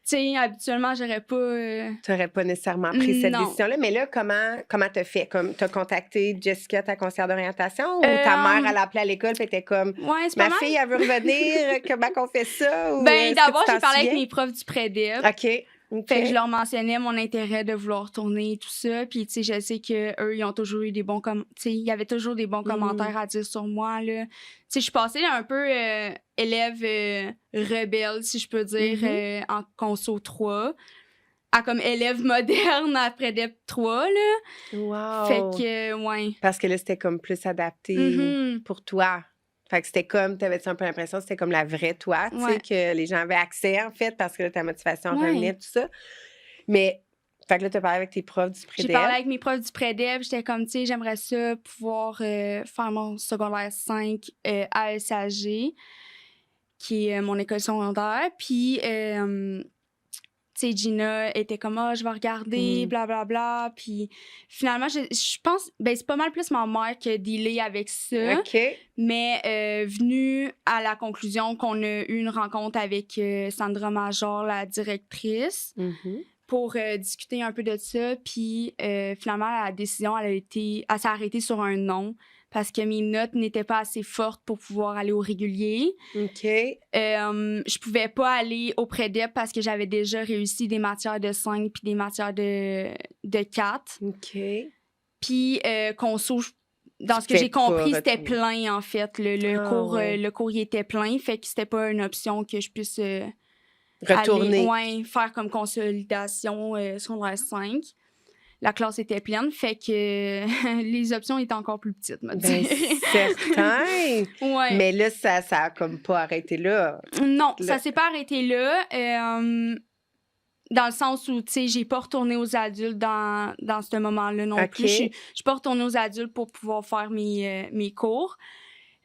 Tu sais, habituellement, j'aurais pas... T'aurais pas nécessairement pris cette décision-là. Mais là, comment t'as fait? Comme, t'as contacté Jessica, ta conseillère d'orientation? Ou ta mère, elle a appelé à l'école et était comme, ma fille, elle veut revenir, comment qu'on fait ça? Ou d'abord, j'ai parlé avec mes profs du prédep. OK. Fait que je leur mentionnais mon intérêt de vouloir retourner et tout ça. Puis, tu sais, je sais qu'eux, ils ont toujours eu des bons commentaires. Tu sais, il y avait toujours des bons commentaires à dire sur moi, là. Tu sais, je suis passée un peu élève rebelle, si je peux dire, en conso 3, à comme élève moderne après DEP 3, là. Wow! Fait que, ouais. Parce que là, c'était comme plus adapté pour toi. Fait que c'était comme, t'avais-tu un peu l'impression que c'était comme la vraie toi, tu sais, que les gens avaient accès, en fait, parce que là, ta motivation revenait, tout ça. Mais, fait que là, t'as parlé avec tes profs du prédep. J'ai parlé avec mes profs du prédep, j'étais comme, tu sais, j'aimerais ça pouvoir faire mon secondaire 5 à ESAG, qui est mon école secondaire. Puis, tu sais, Gina était comme, je vais regarder, blablabla. Puis finalement, je pense, c'est pas mal plus ma mère qui a dealé avec ça. OK. Mais venu à la conclusion qu'on a eu une rencontre avec Sandra Major, la directrice, pour discuter un peu de ça. Puis finalement, la décision, elle s'est arrêtée sur un non. Parce que mes notes n'étaient pas assez fortes pour pouvoir aller au régulier. OK. Je pouvais pas aller au prédep parce que j'avais déjà réussi des matières de 5 puis des matières de 4. OK. Puis conso, dans ce que j'ai compris, c'était plein, en fait. Le cours, il était plein. Fait que c'était pas une option que je puisse retourner. Aller, faire comme consolidation secondaire 5. la classe était pleine, fait que les options étaient encore plus petites, me Ben, dire. certain! Ouais. Mais là, ça a comme pas arrêté là. Non, Le- ça s'est pas arrêté là. Dans le sens où, tu sais, j'ai pas retourné aux adultes dans ce moment-là non OK. plus. Je suis pas retournée aux adultes pour pouvoir faire mes cours.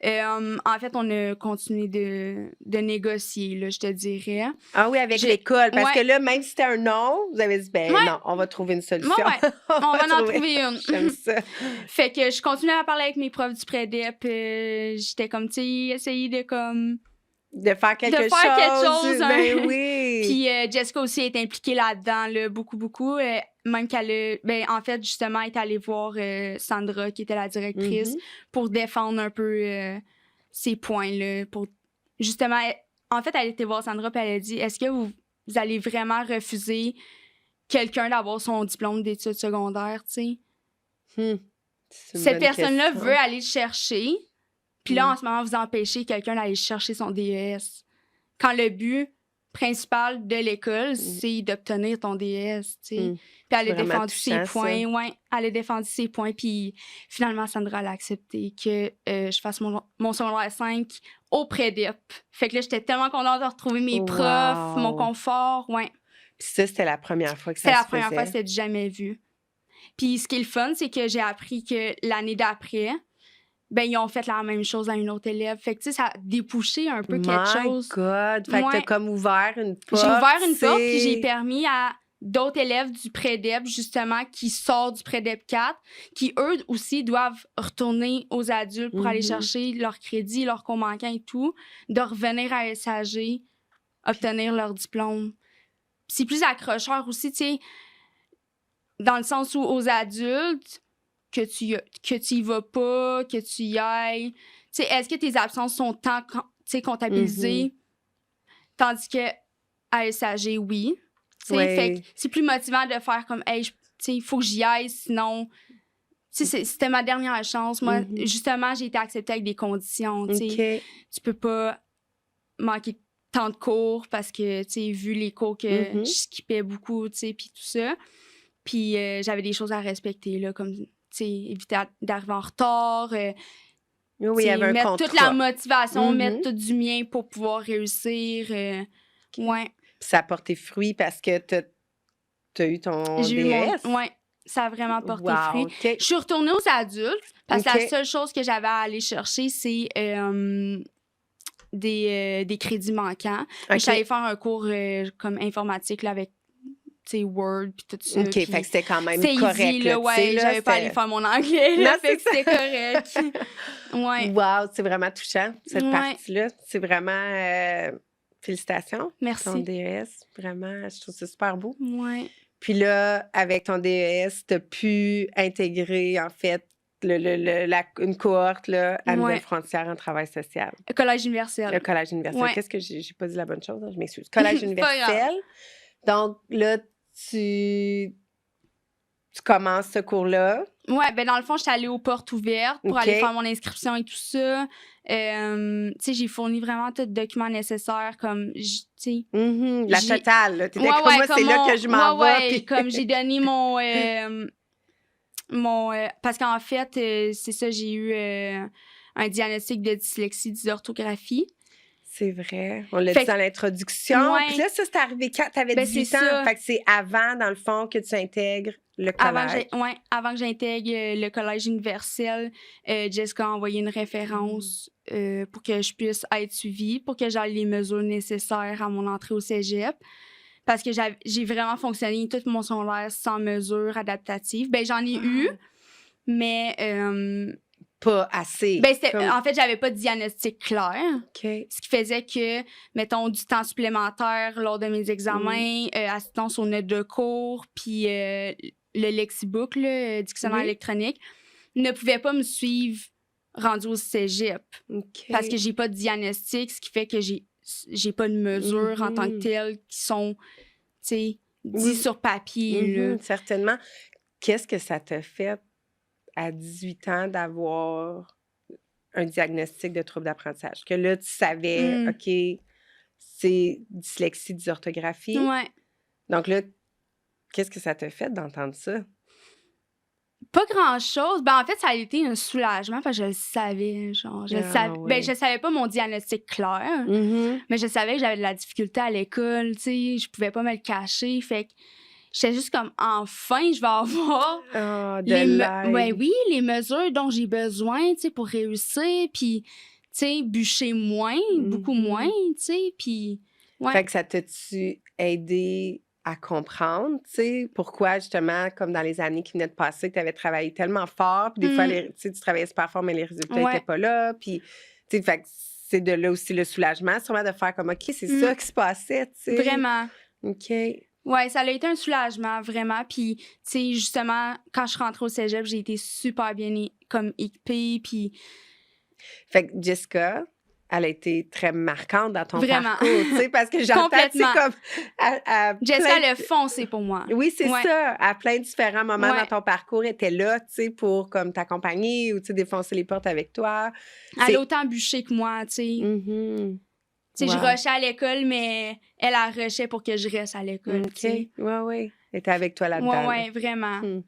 En fait, on a continué de négocier, là, je te dirais. Ah oui, avec l'école. Parce Ouais. que là, même si c'était un non, vous avez dit, ben Ouais. non, on va trouver une solution. Ouais. On va en trouver une. J'aime ça. Fait que je continuais à parler avec mes profs du prédep. J'étais comme, tu sais, essayer de comme... De faire quelque chose. Ben oui. Puis Jessica aussi est impliquée là-dedans, là, beaucoup, beaucoup. Même qu'elle a, ben, en fait, justement, elle est allée voir Sandra, qui était la directrice, pour défendre un peu ses points, là. Pour, justement, en fait, elle était voir Sandra, puis elle a dit, est-ce que vous allez vraiment refuser quelqu'un d'avoir son diplôme d'études secondaires, tu sais? Cette personne-là veut aller le chercher. Puis là, en ce moment, vous empêchez quelqu'un d'aller chercher son DES. Quand le but principal de l'école, c'est d'obtenir ton DES, tu sais. Puis elle a défendu ses points. Ouais, elle a défendu ses points. Puis finalement, Sandra elle a accepté que je fasse mon secondaire 5 au prédep. Fait que là, j'étais tellement contente de retrouver mes profs, mon confort, ouais. Puis ça, c'était la première fois que ça se faisait? C'était la première fois, c'était jamais vu. Puis ce qui est le fun, c'est que j'ai appris que l'année d'après, ben ils ont fait la même chose à une autre élève. Fait que, tu sais, ça a débouché un peu quelque chose. My God! Fait que t'as comme ouvert une porte. J'ai ouvert une porte, puis j'ai permis à d'autres élèves du prédep, justement, qui sortent du prédep 4, qui, eux aussi, doivent retourner aux adultes pour aller chercher leur crédit, leur cours manquant et tout, de revenir à SAG, obtenir leur diplôme. C'est plus accrocheur aussi, tu sais, dans le sens où aux adultes, que tu y vas pas, que tu y ailles. Tu sais, est-ce que tes absences sont comptabilisées? Tandis que à SAG, oui. Tu sais, fait que c'est plus motivant de faire comme, hey, tu sais, il faut que j'y aille, sinon... Tu sais, c'était ma dernière chance. Moi, justement, j'ai été acceptée avec des conditions, tu sais. Tu peux pas manquer tant de cours parce que, tu sais, vu les cours que je skippais beaucoup, tu sais, puis tout ça. Puis j'avais des choses à respecter, là, comme... éviter d'arriver en retard, oui, il y avait un mettre contrat. toute la motivation, mettre tout du mien pour pouvoir réussir. Ouais. Puis ça a porté fruit parce que t'as eu ton DES? Oui, ça a vraiment porté fruit. Okay. Je suis retournée aux adultes parce que la seule chose que j'avais à aller chercher, c'est des crédits manquants. Je suis allée faire un cours comme informatique là, avec Word puis tout ça. OK, fait que c'était quand même correct. Easy, là, ouais, j'avais pas allé faire mon anglais, là, fait que c'était correct. Ouais. Wow, c'est vraiment touchant, cette partie-là. C'est vraiment... félicitations. Merci. Ton DES, vraiment, je trouve ça super beau. Ouais. Puis là, avec ton DES, t'as pu intégrer, en fait, une cohorte là, à Nouvelle-Frontière en travail social. Le Collège universel. Le Collège universel. Ouais. Qu'est-ce que j'ai pas dit la bonne chose? Hein? Je m'excuse. Collège universel. Donc là, tu commences ce cours-là. Ouais, ben dans le fond, j'étais allée aux portes ouvertes pour aller faire mon inscription et tout ça. Tu sais, j'ai fourni vraiment tous les documents nécessaires, comme, tu sais... La totale, là. T'étais comme moi, c'est là que je m'en vais. Puis... comme j'ai donné mon... parce qu'en fait, c'est ça, j'ai eu un diagnostic de dyslexie, dysorthographie. C'est vrai. On l'a dit dans l'introduction. Puis là, ça, c'est arrivé quand t'avais 18 ans. Ça. Fait que c'est avant, dans le fond, que tu intègres le collège. Avant que j'intègre le Collège universel, Jessica a envoyé une référence pour que je puisse être suivie, pour que j'aille les mesures nécessaires à mon entrée au cégep. Parce que j'ai vraiment fonctionné tout mon secondaire sans mesures adaptatives. Ben j'en ai eu, mais... pas assez. Ben, en fait, j'avais pas de diagnostic clair. Ce qui faisait que, mettons, du temps supplémentaire lors de mes examens, assistance aux notes de cours, puis le Lexibook, le dictionnaire électronique, ne pouvait pas me suivre rendu au cégep. Parce que j'ai pas de diagnostic, ce qui fait que j'ai pas de mesures en tant que telles qui sont, tu sais, dites sur papier. Là. Certainement. Qu'est-ce que ça t'a fait à 18 ans d'avoir un diagnostic de trouble d'apprentissage? Que là, tu savais, OK, c'est dyslexie, dysorthographie. Ouais. Donc là, qu'est-ce que ça t'a fait d'entendre ça? Pas grand-chose. Ben, en fait, ça a été un soulagement parce que je le savais. Genre, oui. Ben, je savais pas mon diagnostic clair, mais je savais que j'avais de la difficulté à l'école, tu sais. Je pouvais pas me le cacher. Fait que j'étais juste comme, enfin, je vais avoir l'aide. oui, les mesures dont j'ai besoin, tu sais, pour réussir. Puis, tu sais, bûcher moins, beaucoup moins, tu sais. Puis, Fait que ça t'a-tu aidé à comprendre, tu sais, pourquoi justement, comme dans les années qui venaient de passer, que tu avais travaillé tellement fort, puis des fois, tu sais, tu travaillais super fort, mais les résultats n'étaient pas là, puis, tu sais, fait que c'est de là aussi le soulagement, sûrement de faire comme, OK, c'est ça qui se passait, tu sais. Vraiment. OK. Ouais, ça a été un soulagement, vraiment. Puis, tu sais, justement, quand je suis rentrée au cégep, j'ai été super bien comme équipée, puis... Fait que Jessica, elle a été très marquante dans ton vraiment. parcours, tu sais, parce que j'entends, tu sais, comme... Jessica, elle a foncé pour moi. Oui, c'est ça. À plein de différents moments dans ton parcours, elle était là, tu sais, pour comme t'accompagner ou, tu sais, défoncer les portes avec toi. Elle a autant bûché que moi, tu sais. Tu sais, je rushais à l'école, mais elle a rushé pour que je reste à l'école, tu sais. Oui. Elle était avec toi là-dedans. Oui, vraiment.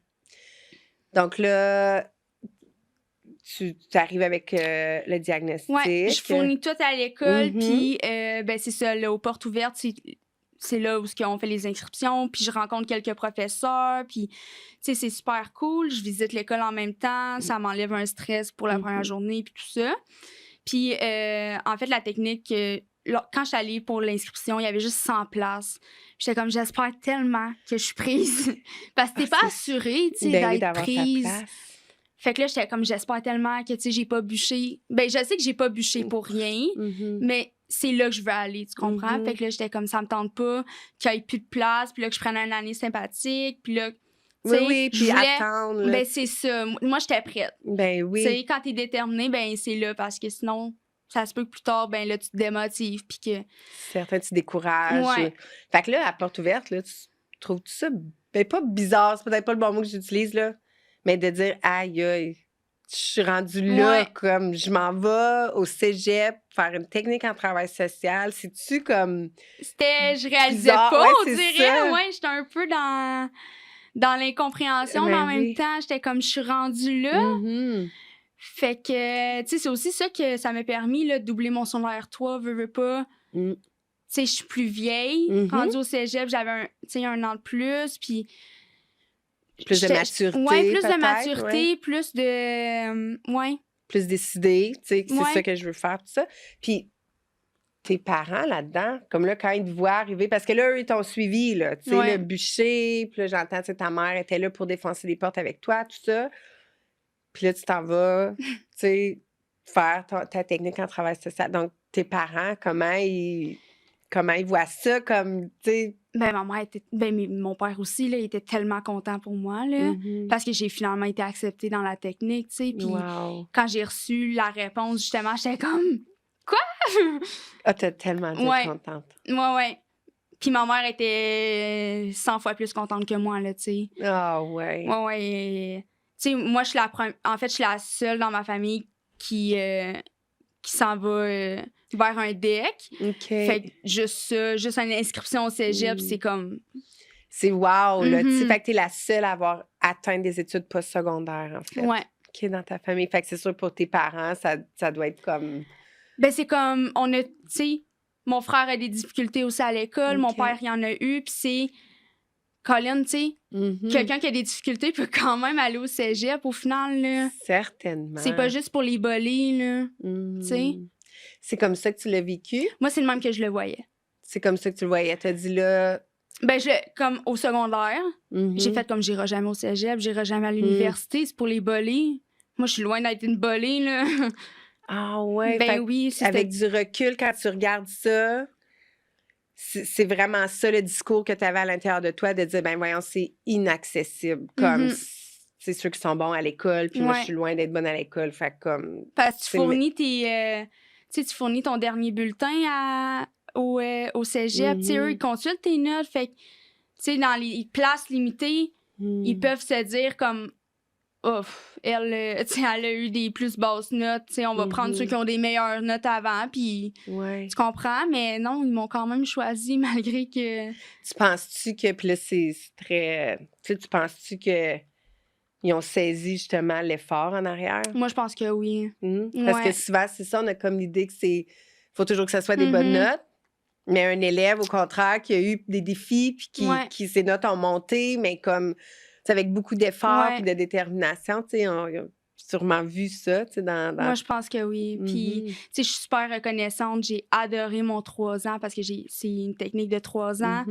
Donc là... Tu arrives avec le diagnostic. Oui, je fournis tout à l'école, puis ben c'est ça, là, aux portes ouvertes, c'est là où on fait les inscriptions, puis je rencontre quelques professeurs, puis tu sais, c'est super cool. Je visite l'école en même temps, ça m'enlève un stress pour la première journée, puis tout ça. Puis en fait, la technique, quand je suis allée pour l'inscription, il y avait juste 100 places. J'étais comme, j'espère tellement que je suis prise, parce que t'es pas assurée, tu sais, d'être prise. Fait que là, j'étais comme, j'espère tellement que, tu sais, j'ai pas bûché. Ben, je sais que j'ai pas bûché pour rien, mais c'est là que je veux aller, tu comprends? Fait que là, j'étais comme, ça me tente pas qu'il y ait plus de place, puis là, que je prenne une année sympathique, puis là, tu sais, puis attendre. Là. Ben, c'est ça. Moi, j'étais prête. Ben oui. Tu sais, quand t'es déterminée, ben, c'est là, parce que sinon, ça se peut que plus tard, ben là, tu te démotives, puis que... Certains, tu décourages. Ouais. Fait que là, à porte ouverte, là, tu trouves-tu ça, ben pas bizarre, c'est peut-être pas le bon mot que j'utilise, là, mais de dire, aïe, je suis rendue là, comme je m'en vais au cégep faire une technique en travail social. C'est-tu comme. Je réalisais pas, on dirait. Ouais, j'étais un peu dans l'incompréhension, mais en même temps, j'étais comme, je suis rendue là. Fait que, tu sais, c'est aussi ça que ça m'a permis, là, de doubler mon secondaire 3, veux pas. Tu sais, je suis plus vieille. Rendue au cégep, j'avais un an de plus, puis. Plus de maturité. Oui, plus de maturité, plus de. Plus décidé, tu sais, c'est ça que je veux faire, tout ça. Puis, tes parents là-dedans, comme là, quand ils te voient arriver, parce que là, eux, ils t'ont suivi, là, tu sais, le bûcher, puis là, j'entends, tu sais, ta mère était là pour défoncer les portes avec toi, tout ça. Puis là, tu t'en vas, tu sais, faire ta technique en travail social. Donc, tes parents, comment ils voient ça, comme, tu sais... Ben, ma mère était... Ben, mon père aussi, là, il était tellement content pour moi, là, parce que j'ai finalement été acceptée dans la technique, tu sais, puis quand j'ai reçu la réponse, justement, j'étais comme... Quoi? Ah, t'as tellement été contente. Ouais. Puis ma mère était 100 fois plus contente que moi, là, tu sais. Ah, ouais. Ouais. Tu sais, moi, en fait, je suis la seule dans ma famille qui s'en va vers un DEC. Fait que juste une inscription au cégep, c'est comme... C'est wow, là. Tu sais, fait que t'es la seule à avoir atteint des études postsecondaires, en fait. Ouais. OK, dans ta famille. Fait que c'est sûr, pour tes parents, ça doit être comme... Ben, c'est comme, tu sais, mon frère a des difficultés aussi à l'école, mon père, il en a eu, puis c'est... Colin, tu sais, quelqu'un qui a des difficultés peut quand même aller au cégep au final, là. Certainement. C'est pas juste pour les bolés, là. Tu sais. C'est comme ça que tu l'as vécu? Moi, c'est le même que je le voyais. C'est comme ça que tu le voyais. T'as dit là... Ben, comme au secondaire, j'ai fait comme j'irai jamais au cégep, j'irai jamais à l'université, c'est pour les bolés. Moi, je suis loin d'être une bolée, là. Ah ouais? Ben oui. Avec du recul, quand tu regardes ça... C'est vraiment ça le discours que tu avais à l'intérieur de toi, de dire, ben voyons, c'est inaccessible. Comme, c'est ceux qui sont bons à l'école, puis moi, je suis loin d'être bonne à l'école. Fait comme... Parce que tu fournis tu fournis ton dernier bulletin au cégep. Tu sais, eux, ils consultent tes notes. Fait que, tu sais, dans les places limitées, ils peuvent se dire comme... elle a eu des plus basses notes. On va prendre ceux qui ont des meilleures notes avant, puis tu comprends? Mais non, ils m'ont quand même choisi malgré que... Tu penses-tu que... Puis là, c'est très... Tu sais, tu penses-tu que... Il ils ont saisi justement l'effort en arrière? Moi, je pense que oui. Parce que souvent, c'est ça, on a comme l'idée que faut toujours que ça soit des bonnes notes. Mais un élève, au contraire, qui a eu des défis puis qui ses notes ont monté, mais comme avec beaucoup d'efforts et de détermination, tu sais, on a sûrement vu ça, tu sais, dans... Moi, je pense que oui. Puis, tu sais, je suis super reconnaissante. J'ai adoré mon 3 ans parce que c'est une technique de 3 ans.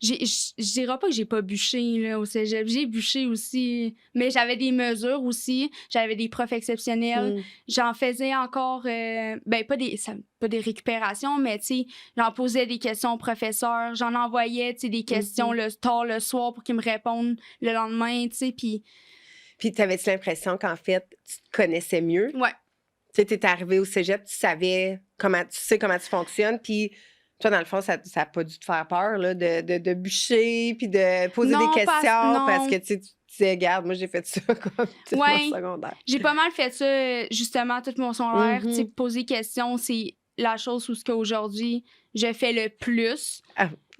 Je dirais pas que j'ai pas bûché là, au cégep. J'ai bûché aussi, mais j'avais des mesures aussi. J'avais des profs exceptionnels. J'en faisais encore, pas des récupérations, mais tu sais, j'en posais des questions aux professeurs. J'en envoyais, tu sais, des questions tard le soir pour qu'ils me répondent le lendemain, tu sais, Puis, t'avais-tu l'impression qu'en fait, tu te connaissais mieux? Ouais. Tu sais, t'es arrivée au cégep, tu sais comment tu fonctionnes, puis toi, dans le fond, ça n'a pas dû te faire peur, là, de bûcher, puis de poser des questions, parce que tu disais, regarde, moi, j'ai fait ça comme tout mon secondaire. J'ai pas mal fait ça, justement, tout mon secondaire. Tu sais, poser des questions, c'est la chose où ce qu'aujourd'hui, je fais le plus.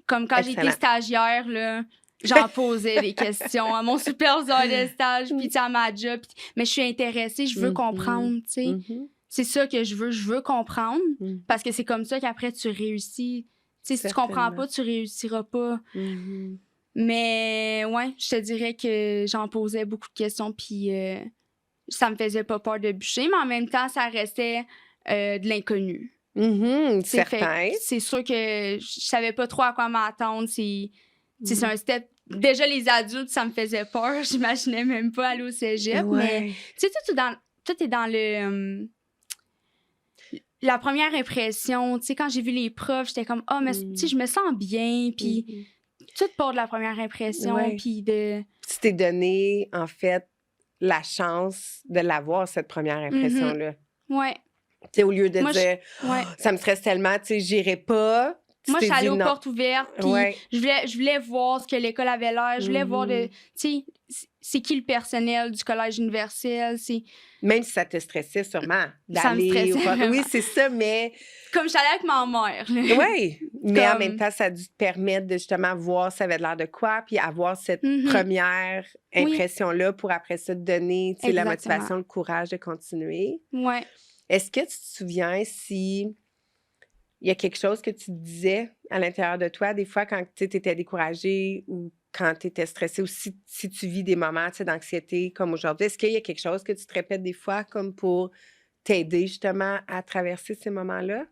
Comme quand j'étais stagiaire, là, j'en posais des questions à mon superviseur de stage, puis à ma job. Mais je suis intéressée, je veux comprendre, tu sais. C'est ça que je veux comprendre, parce que c'est comme ça qu'après, tu réussis. Tu sais, si tu comprends pas, tu réussiras pas. Mais ouais, je te dirais que j'en posais beaucoup de questions, puis ça me faisait pas peur de bûcher, mais en même temps, ça restait de l'inconnu. Certain. C'est sûr que je savais pas trop à quoi m'attendre. C'est un step. Déjà, les adultes, ça me faisait peur. J'imaginais même pas aller au cégep. Mais, tu sais, tout est dans le... la première impression. Tu sais, quand j'ai vu les profs, j'étais comme, mais tu sais, je me sens bien. Puis, tout part de la première impression. Puis de... Tu t'es donné, en fait, la chance de l'avoir, cette première impression-là. Ouais. Tu sais, au lieu de dire, ça me stresse tellement, tu sais, j'irai pas. Moi, je suis allée aux portes ouvertes, puis je voulais voir ce que l'école avait l'air. Je voulais voir tu sais, c'est qui le personnel du collège universel. Même si ça te stressait sûrement ça me stressait vraiment. Oui, c'est ça, mais... Comme je suis allée avec ma mère. Oui, mais en même temps, ça a dû te permettre de justement voir ça avait l'air de quoi, puis avoir cette première impression-là pour après ça te donner la motivation, le courage de continuer. Oui. Est-ce que tu te souviens si... il y a quelque chose que tu te disais à l'intérieur de toi, des fois, quand tu étais découragée ou quand tu étais stressée, ou si tu vis des moments d'anxiété comme aujourd'hui, est-ce qu'il y a quelque chose que tu te répètes des fois comme pour t'aider justement à traverser ces moments-là?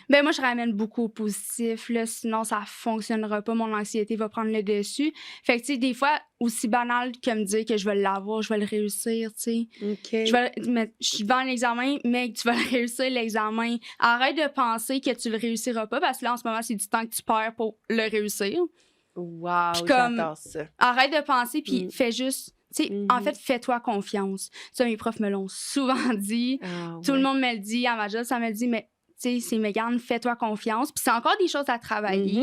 Bien, moi, je ramène beaucoup au positif, là, sinon ça fonctionnera pas, mon anxiété va prendre le dessus. Fait que, tu sais, des fois, aussi banal que me dire que je vais l'avoir, je vais le réussir, tu sais. Je suis devant l'examen, mais tu vas le réussir, l'examen. Arrête de penser que tu le réussiras pas, parce que là, en ce moment, c'est du temps que tu perds pour le réussir. Wow, j'adore ça. Arrête de penser, puis fais juste... Tu sais, en fait, fais-toi confiance. Ça, mes profs me l'ont souvent dit. Tout le monde me le dit. À ma job, ça me dit, mais tu sais, c'est Mégane, fais-toi confiance. Puis c'est encore des choses à travailler.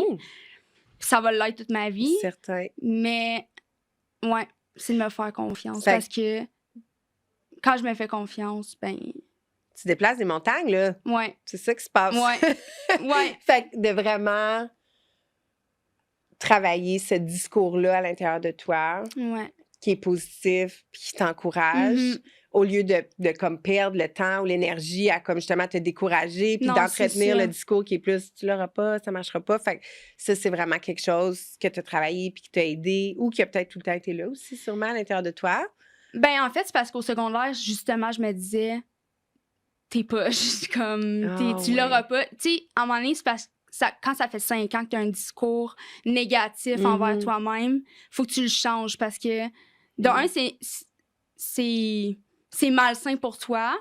Puis ça va l'être toute ma vie. Certain. Mais, ouais, c'est de me faire confiance. Parce que quand je me fais confiance, ben... Tu déplaces des montagnes, là. Ouais. C'est ça qui se passe. Ouais. Fait que de vraiment travailler ce discours-là à l'intérieur de toi. Ouais. Qui est positif puis qui t'encourage, au lieu de comme perdre le temps ou l'énergie à comme justement te décourager puis d'entretenir le discours qui est plus tu l'auras pas, ça marchera pas. Fait que ça, c'est vraiment quelque chose que tu as travaillé puis qui t'a aidé ou qui a peut-être tout le temps été là aussi, sûrement à l'intérieur de toi. Ben en fait, c'est parce qu'au secondaire, justement, je me disais t'es pas juste comme tu l'auras pas. Tu sais, à un moment donné, c'est parce que quand ça fait 5 ans que tu as un discours négatif envers toi-même, faut que tu le changes parce que c'est malsain pour toi,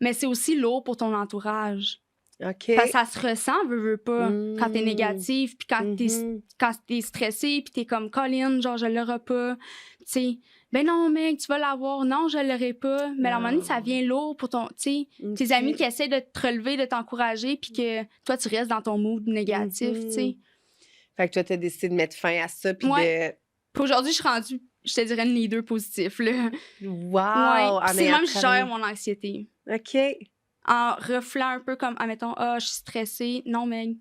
mais c'est aussi lourd pour ton entourage. OK. Parce que ça se ressent, veux pas, quand t'es négatif, puis quand t'es stressé, puis t'es comme, Colin, genre, je l'aurai pas. Tu sais, ben non, mec, tu vas l'avoir. Non, je l'aurai pas. Mais à un moment donné, ça vient lourd pour ton, tu sais, tes amis qui essaient de te relever, de t'encourager, puis que toi, tu restes dans ton mood négatif, tu sais. Fait que toi, t'as décidé de mettre fin à ça, puis Puis aujourd'hui, je suis rendue, je te dirais, une leader positif, là. Wow! Ouais. C'est même, je gère mon anxiété. OK. En reflant un peu comme, admettons, je suis stressée. Non, mais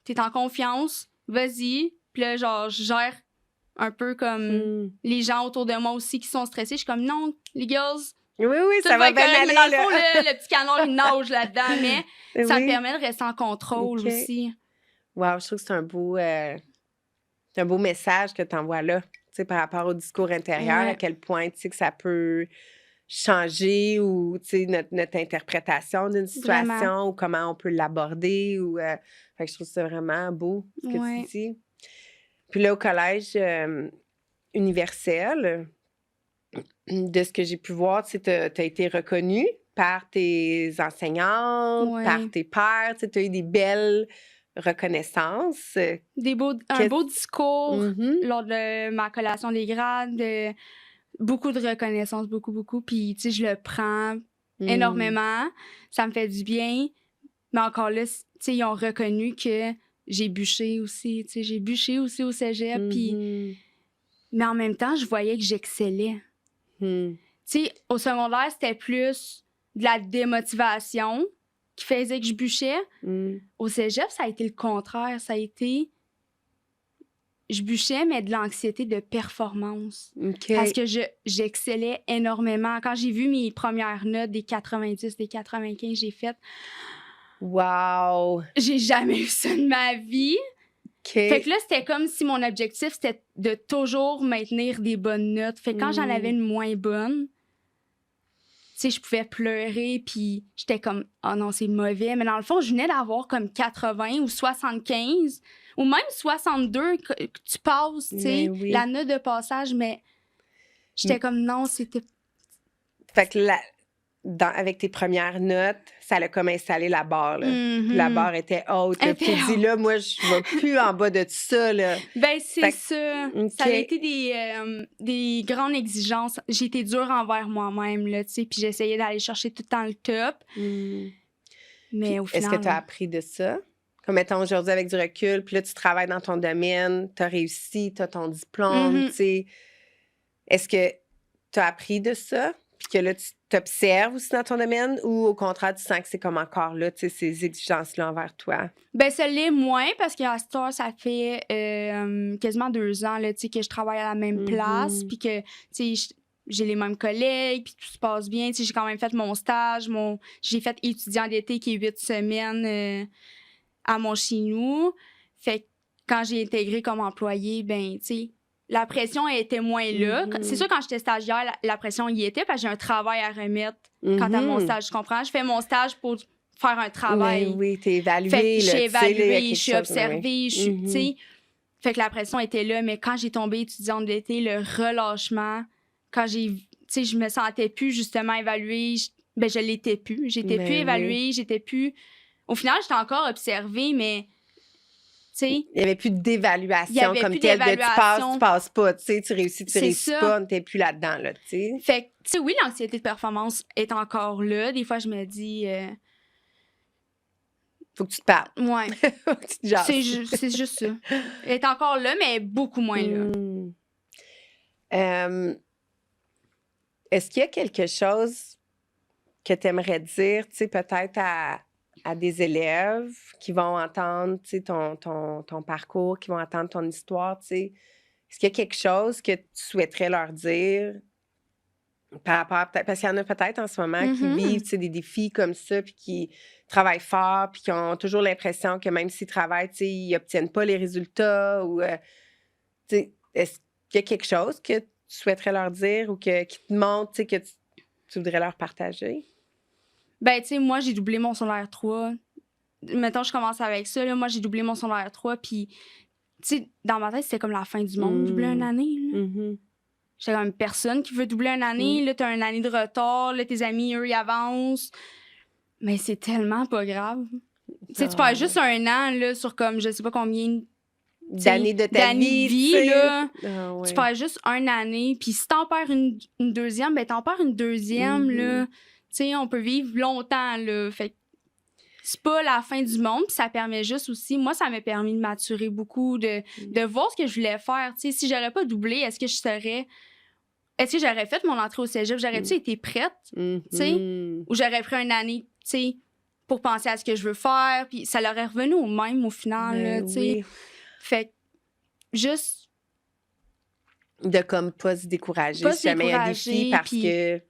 t'es en confiance, vas-y. Puis là, genre, je gère un peu comme les gens autour de moi aussi qui sont stressés. Je suis comme, non, les girls, oui, tout ça va bien correct. aller. Mais dans le fond, le petit canard, il nage là-dedans, mais ça me Oui. permet de rester en contrôle aussi. Wow, je trouve que c'est un beau message que tu envoies là, tu sais, par rapport au discours intérieur, à quel point, tu sais, que ça peut changer ou, tu sais, notre interprétation d'une situation Vraiment. ou comment on peut l'aborder ou... fait que je trouve ça vraiment beau, ce que tu dis. Puis là, au collège universel, de ce que j'ai pu voir, tu sais, tu as été reconnue par tes enseignantes, par tes pairs, tu sais, tu as eu des belles reconnaissances. Un beau discours lors de ma collation des grades, beaucoup de reconnaissance, beaucoup. Puis, tu sais, je le prends énormément. Ça me fait du bien. Mais encore là, tu sais, ils ont reconnu que j'ai bûché aussi. Tu sais, j'ai bûché aussi au cégep. Puis, mais en même temps, je voyais que j'excellais. Tu sais, au secondaire, c'était plus de la démotivation qui faisait que je bûchais. Au cégep, ça a été le contraire. Ça a été... Je bûchais, mais de l'anxiété de performance. Parce que j'excellais énormément. Quand j'ai vu mes premières notes des 90, des 95, j'ai fait... Wow! J'ai jamais eu ça de ma vie. Fait que là, c'était comme si mon objectif, c'était de toujours maintenir des bonnes notes. Fait que quand j'en avais une moins bonne, tu sais, je pouvais pleurer, puis j'étais comme, oh non, c'est mauvais. Mais dans le fond, je venais d'avoir comme 80 ou 75, ou même 62 que tu passes, tu sais, la note de passage, mais j'étais comme, non, c'était... Fait que avec tes premières notes, ça a comme installé la barre, là. Puis la barre était haute. Puis tu dis, là, moi, je ne vais plus en bas de tout ça, là. Ben, c'est ça. Ça a été des grandes exigences. J'ai été dure envers moi-même, là, tu sais, puis j'essayais d'aller chercher tout le temps le top. Mais puis, au final... est-ce que tu as appris de ça? Comme, mettons, aujourd'hui, avec du recul, puis là, tu travailles dans ton domaine, tu as réussi, tu as ton diplôme, tu sais. Est-ce que tu as appris de ça? Puis que là, tu t'observes aussi dans ton domaine ou au contraire, tu sens que c'est comme encore là, tu sais, ces exigences-là envers toi? Ben ça l'est moins parce qu'à cette heure, ça fait quasiment 2 ans, là, tu sais, que je travaille à la même place, puis que, tu sais, j'ai les mêmes collègues, puis tout se passe bien. Tu sais, j'ai quand même fait mon stage, j'ai fait étudiant d'été qui est 8 semaines à mon chez nous. Fait que quand j'ai intégré comme employée, ben, tu sais, la pression était moins là. C'est sûr, quand j'étais stagiaire, la pression y était parce que j'ai un travail à remettre quant à mon stage, je comprends? Je fais mon stage pour faire un travail. Oui, t'es évalué. Fait que je suis évaluée, je je suis observée, je suis, tu sais. Fait que la pression était là, mais quand j'ai tombé étudiante d'été, le relâchement, quand j'ai, tu sais, je me sentais plus justement évaluée, je l'étais plus. J'étais plus évaluée, j'étais plus... Au final, j'étais encore observée, mais... Il n'y avait plus d'évaluation comme telle de tu passes pas, tu sais, tu réussis pas, t'es plus là-dedans, là, tu sais. Fait que, tu sais, oui, l'anxiété de performance est encore là. Des fois, je me dis... Faut que tu te parles. Ouais. Faut que tu te jases. C'est juste ça. Elle est encore là, mais beaucoup moins là. Est-ce qu'il y a quelque chose que tu aimerais dire, tu sais, peut-être à des élèves qui vont entendre, tu sais, ton parcours, qui vont entendre ton histoire, tu sais? Est-ce qu'il y a quelque chose que tu souhaiterais leur dire par rapport à peut-être... Parce qu'il y en a peut-être en ce moment qui vivent, tu sais, des défis comme ça, puis qui travaillent fort, puis qui ont toujours l'impression que même s'ils travaillent, tu sais, ils n'obtiennent pas les résultats ou... tu sais, est-ce qu'il y a quelque chose que tu souhaiterais leur dire ou qui te montre, tu sais, que tu voudrais leur partager? Ben, tu sais, moi, j'ai doublé mon secondaire 3. Mettons, je commence avec ça, là. Moi, j'ai doublé mon secondaire 3, puis, tu sais, dans ma tête, c'était comme la fin du monde, doubler une année, là. J'étais comme personne qui veut doubler une année. Là, t'as une année de retard. Là, tes amis, eux, ils avancent. Mais c'est tellement pas grave. Tu sais, tu perds juste 1 an, là, sur comme, je sais pas combien d'années de ta vie, là. Tu perds juste 1 année. Puis si t'en perds une deuxième, ben t'en perds une deuxième, là. Tu sais, on peut vivre longtemps, là. Fait que c'est pas la fin du monde. Puis ça permet juste aussi... Moi, ça m'a permis de maturer beaucoup, de voir ce que je voulais faire. Tu sais, si j'aurais pas doublé, est-ce que j'aurais fait mon entrée au cégep? J'aurais-tu été prête? Tu sais? Ou j'aurais pris 1 année, tu sais, pour penser à ce que je veux faire? Puis ça leur est revenu au même, au final, là, tu sais. Fait que juste De comme pas se décourager Pas si se jamais il y a des décourager, défis parce puis que...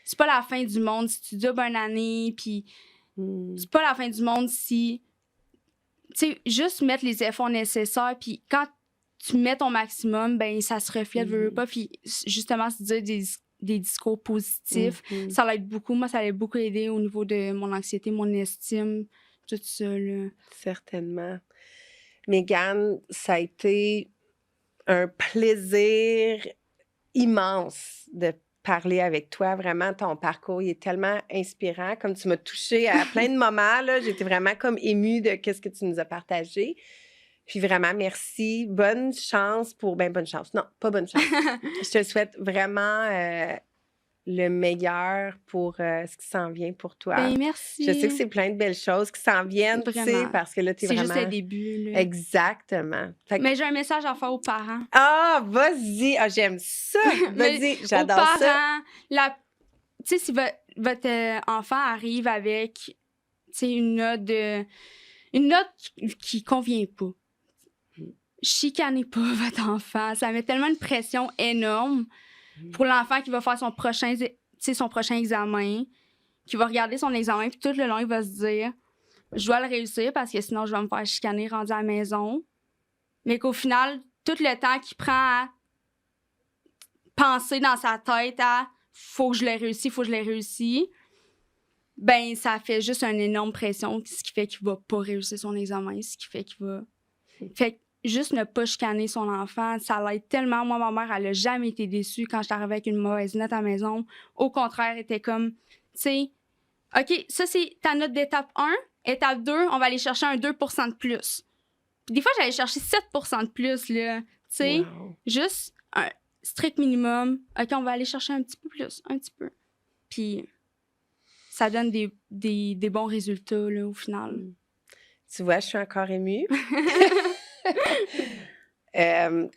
c'est pas la fin du monde si tu doubles une année, puis c'est pas la fin du monde si... Tu sais, juste mettre les efforts nécessaires, puis quand tu mets ton maximum, ben ça se reflète, veux pas, puis justement, se dire des discours positifs, ça l'aide beaucoup. Moi, ça l'a beaucoup aidé au niveau de mon anxiété, mon estime, tout ça, là. Certainement. Mégane, ça a été un plaisir immense de parler avec toi. Vraiment, ton parcours, il est tellement inspirant. Comme tu m'as touchée à plein de moments, là, j'étais vraiment comme émue de ce que tu nous as partagé. Puis vraiment, merci. Bonne chance pour... Ben, bonne chance. Non, pas bonne chance. Je te souhaite vraiment le meilleur pour ce qui s'en vient pour toi. Ben, merci. Je sais que c'est plein de belles choses qui s'en viennent, tu sais, parce que là, t'es vraiment... C'est juste le début, là. Exactement. Mais j'ai un message à faire aux parents. Ah, vas-y! Ah, j'aime ça! Vas-y, j'adore ça! Aux parents, tu sais, si votre enfant arrive avec, tu sais, une note qui convient pas, chicanez pas votre enfant. Ça met tellement une pression énorme pour l'enfant qui va faire son prochain examen, qui va regarder son examen, puis tout le long, il va se dire « Je dois le réussir parce que sinon, je vais me faire chicaner rendu à la maison. » Mais qu'au final, tout le temps qu'il prend à penser dans sa tête à « Faut que je l'ai réussi, faut que je l'ai réussi », ben ça fait juste une énorme pression, ce qui fait qu'il va pas réussir son examen, ce qui fait qu'il va... Fait que juste ne pas chicaner son enfant, ça l'aide tellement. Moi, ma mère, elle a jamais été déçue quand j'étais arrivée avec une mauvaise note à la maison. Au contraire, elle était comme, tu sais, OK, ça, c'est ta note d'étape 1. Étape 2, on va aller chercher un 2 % de plus. Puis des fois, j'allais chercher 7 % de plus, là. Tu sais, juste un strict minimum. OK, on va aller chercher un petit peu plus, un petit peu. Puis ça donne des bons résultats, là, au final. Tu vois, je suis encore émue.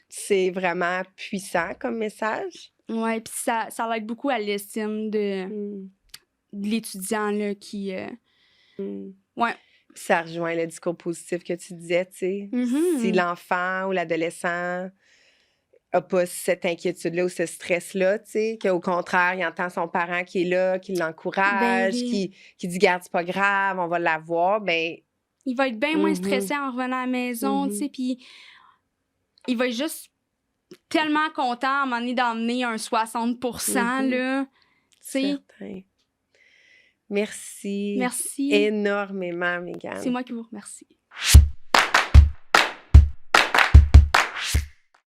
C'est vraiment puissant comme message. Oui, puis ça l'aide beaucoup à l'estime de l'étudiant là, qui... Ouais. Ça rejoint le discours positif que tu disais, tu sais. Si l'enfant ou l'adolescent n'a pas cette inquiétude-là ou ce stress-là, tu sais, qu'au contraire, il entend son parent qui est là, qui l'encourage, qui dit « Garde, c'est pas grave, on va l'avoir », ben il va être bien moins stressé en revenant à la maison, tu sais, puis il va être juste tellement content à un moment donné d'emmener un 60 %, là, tu sais. Certain. Merci. Merci. Énormément, Mégane. C'est moi qui vous remercie.